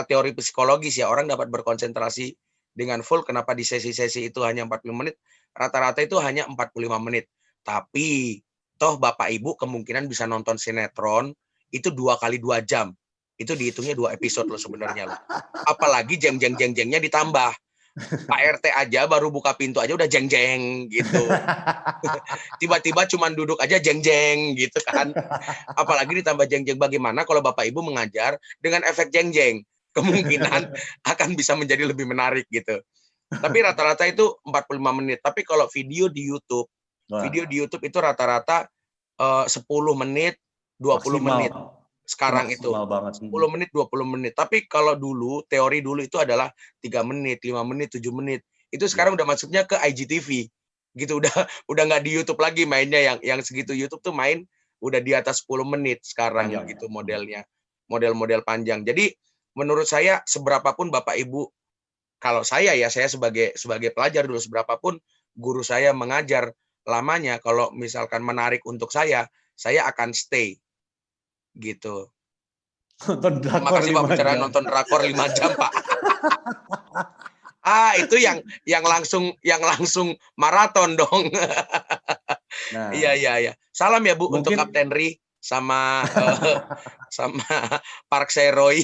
teori psikologis ya, orang dapat berkonsentrasi dengan full. Kenapa di sesi-sesi itu hanya 45 menit? Rata-rata itu hanya 45 menit. Tapi toh Bapak Ibu kemungkinan bisa nonton sinetron itu 2 kali 2 jam. Itu dihitungnya 2 episode loh sebenarnya loh. Apalagi jeng-jeng-jeng-jengnya ditambah. Pak RT aja baru buka pintu aja udah jeng-jeng gitu. Tiba-tiba cuman duduk aja jeng-jeng gitu kan. Apalagi ditambah jeng-jeng, bagaimana kalau Bapak Ibu mengajar dengan efek jeng-jeng? Kemungkinan akan bisa menjadi lebih menarik gitu. Tapi rata-rata itu 45 menit. Tapi kalau video di YouTube itu rata-rata 10 menit, 20 menit. Sekarang itu Maksimal banget. 10 menit, 20 menit. Tapi kalau dulu, teori dulu itu adalah 3 menit, 5 menit, 7 menit. Itu sekarang udah masuknya ke IGTV. Gitu udah nggak di YouTube lagi mainnya, yang segitu YouTube tuh main udah di atas 10 menit sekarang Panjang. gitu modelnya. Model-model panjang. Jadi menurut saya seberapapun Bapak Ibu, kalau saya sebagai pelajar dulu, seberapapun guru saya mengajar lamanya, kalau misalkan menarik untuk saya akan stay gitu. Nonton drakor Terima kasih Pak 5 bicara jam. nonton drakor 5 jam Pak. Itu yang langsung maraton dong. Nah, Iya. Salam ya Bu untuk mungkin Kapten Ri sama sama Park Seroy.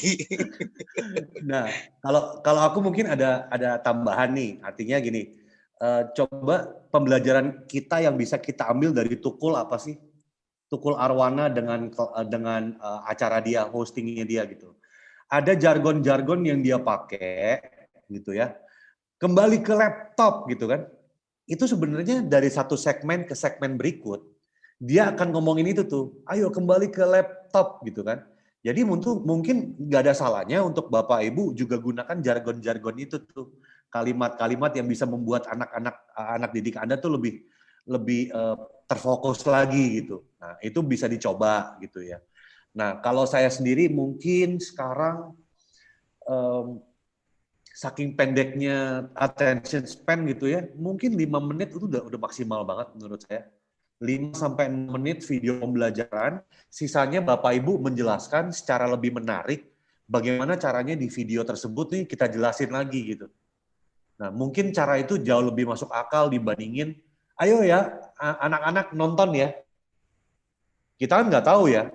nah, kalau aku mungkin ada tambahan nih. Artinya gini, coba pembelajaran kita yang bisa kita ambil dari Tukul apa sih? Tukul Arwana dengan acara dia, hostingnya dia gitu. Ada jargon-jargon yang dia pakai gitu ya. Kembali ke laptop gitu kan. Itu sebenarnya dari satu segmen ke segmen berikut, dia akan ngomongin itu tuh. Ayo kembali ke laptop gitu kan. Jadi mungkin nggak ada salahnya untuk Bapak Ibu juga gunakan jargon-jargon itu tuh. Kalimat-kalimat yang bisa membuat anak didik Anda tuh lebih terfokus lagi gitu. Nah, itu bisa dicoba gitu ya. Nah, kalau saya sendiri mungkin sekarang saking pendeknya attention span gitu ya, mungkin 5 menit itu udah maksimal banget menurut saya. 5 sampai 6 menit video pembelajaran, sisanya Bapak Ibu menjelaskan secara lebih menarik bagaimana caranya di video tersebut nih kita jelasin lagi gitu. Nah, mungkin cara itu jauh lebih masuk akal dibandingin ayo ya, anak-anak nonton ya. Kita kan nggak tahu ya,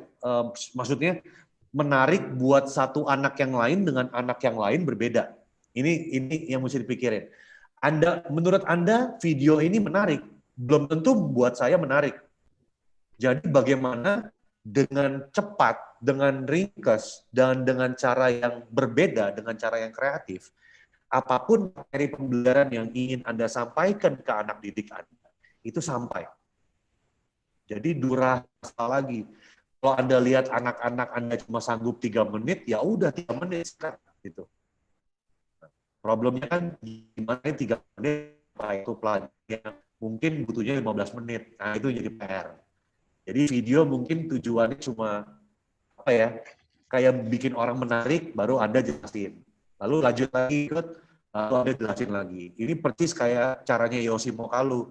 maksudnya menarik buat satu anak yang lain dengan anak yang lain berbeda. Ini yang mesti dipikirin. Menurut Anda video ini menarik, belum tentu buat saya menarik. Jadi bagaimana dengan cepat, dengan ringkas, dan dengan cara yang berbeda, dengan cara yang kreatif, apapun materi pembelajaran yang ingin Anda sampaikan ke anak didik Anda, itu sampai. Jadi durasi lagi. Kalau Anda lihat anak-anak Anda cuma sanggup 3 menit, ya udah 3 menit sekarang gitu. Problemnya kan gimana 3 menit itu pelajaran mungkin butuhnya 15 menit. Nah, itu jadi PR. Jadi video mungkin tujuannya cuma apa ya? Kayak bikin orang menarik baru Anda jelasin. Lalu lanjut lagi lalu Anda jelasin lagi. Ini persis kayak caranya Yosi Mokalu.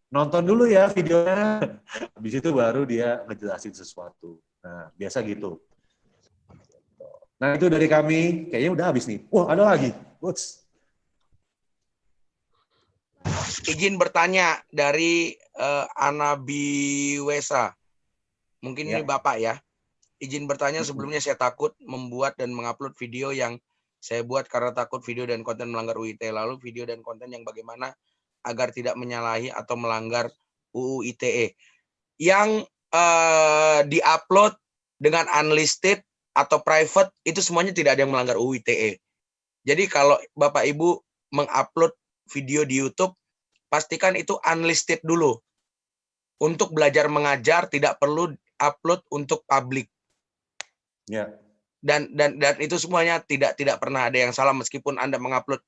Nonton dulu ya videonya, habis itu baru dia ngejelasin sesuatu. Nah, biasa gitu. Nah, itu dari kami. Kayaknya udah habis nih. Wah, ada lagi. What's... Izin bertanya dari Anabi Wesa. Mungkin ini Bapak ya. Izin bertanya, sebelumnya saya takut membuat dan mengupload video yang saya buat karena takut video dan konten melanggar UU ITE. Lalu video dan konten yang bagaimana agar tidak menyalahi atau melanggar UU ITE. Yang di-upload dengan unlisted atau private, itu semuanya tidak ada yang melanggar UU ITE. Jadi kalau Bapak Ibu mengupload video di YouTube, pastikan itu unlisted dulu. Untuk belajar mengajar tidak perlu upload untuk publik. Ya. Dan itu semuanya tidak pernah ada yang salah, meskipun Anda mengupload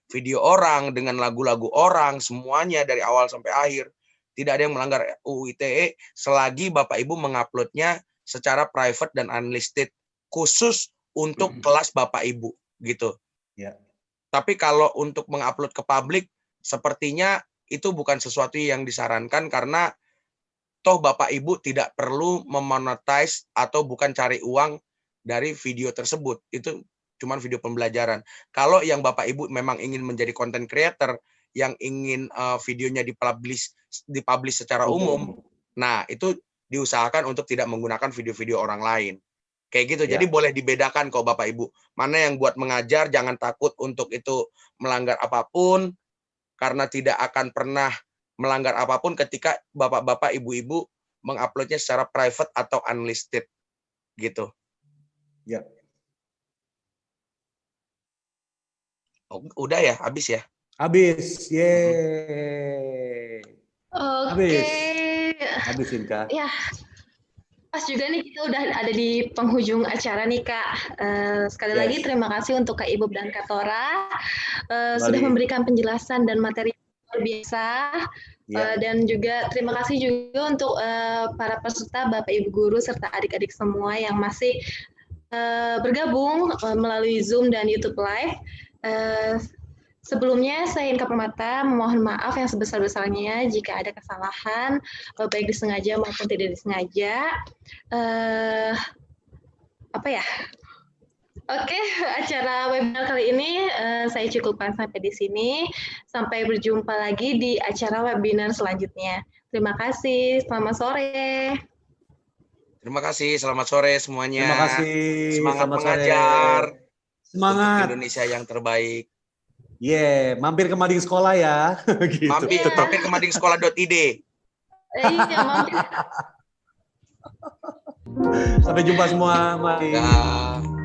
video orang dengan lagu-lagu orang, semuanya dari awal sampai akhir, tidak ada yang melanggar UU ITE selagi Bapak Ibu menguploadnya secara private dan unlisted, khusus untuk kelas Bapak Ibu gitu. Ya. Tapi kalau untuk mengupload ke publik, sepertinya itu bukan sesuatu yang disarankan, karena toh Bapak Ibu tidak perlu memonetize atau bukan cari uang dari video tersebut. Itu cuma video pembelajaran. Kalau yang Bapak Ibu memang ingin menjadi content creator, yang ingin videonya dipublish secara umum, nah itu diusahakan untuk tidak menggunakan video-video orang lain. Kayak gitu. Ya. Jadi boleh dibedakan kok Bapak Ibu. Mana yang buat mengajar, jangan takut untuk itu melanggar apapun, karena tidak akan pernah melanggar apapun ketika Bapak-bapak, Ibu-ibu menguploadnya secara private atau unlisted. Gitu. Ya. Oh, udah ya, habis ya? Habis. Yeay. Oke. Habis Inka. Ya, pas juga nih kita udah ada di penghujung acara nih Kak. Sekali Yes. lagi terima kasih untuk Kak Ibu dan Kak Tora sudah Kembali. memberikan penjelasan dan materi yang luar biasa. Ya. Dan juga terima kasih juga untuk para peserta Bapak Ibu guru serta adik-adik semua yang masih bergabung melalui Zoom dan YouTube Live. Sebelumnya saya Inka Permata memohon maaf yang sebesar-besarnya jika ada kesalahan baik disengaja maupun tidak disengaja. Oke, acara webinar kali ini saya cukupkan sampai di sini. Sampai berjumpa lagi di acara webinar selanjutnya. Terima kasih. Selamat sore. Terima kasih. Selamat sore semuanya. Terima kasih. Semangat Selamat mengajar. sore. Semangat. Untuk Indonesia yang terbaik. Mampir ke mading sekolah ya. Gitu. Mampir ke madingsekolah.id. Iya, mampir. Sampai jumpa semua. Mari. Dah.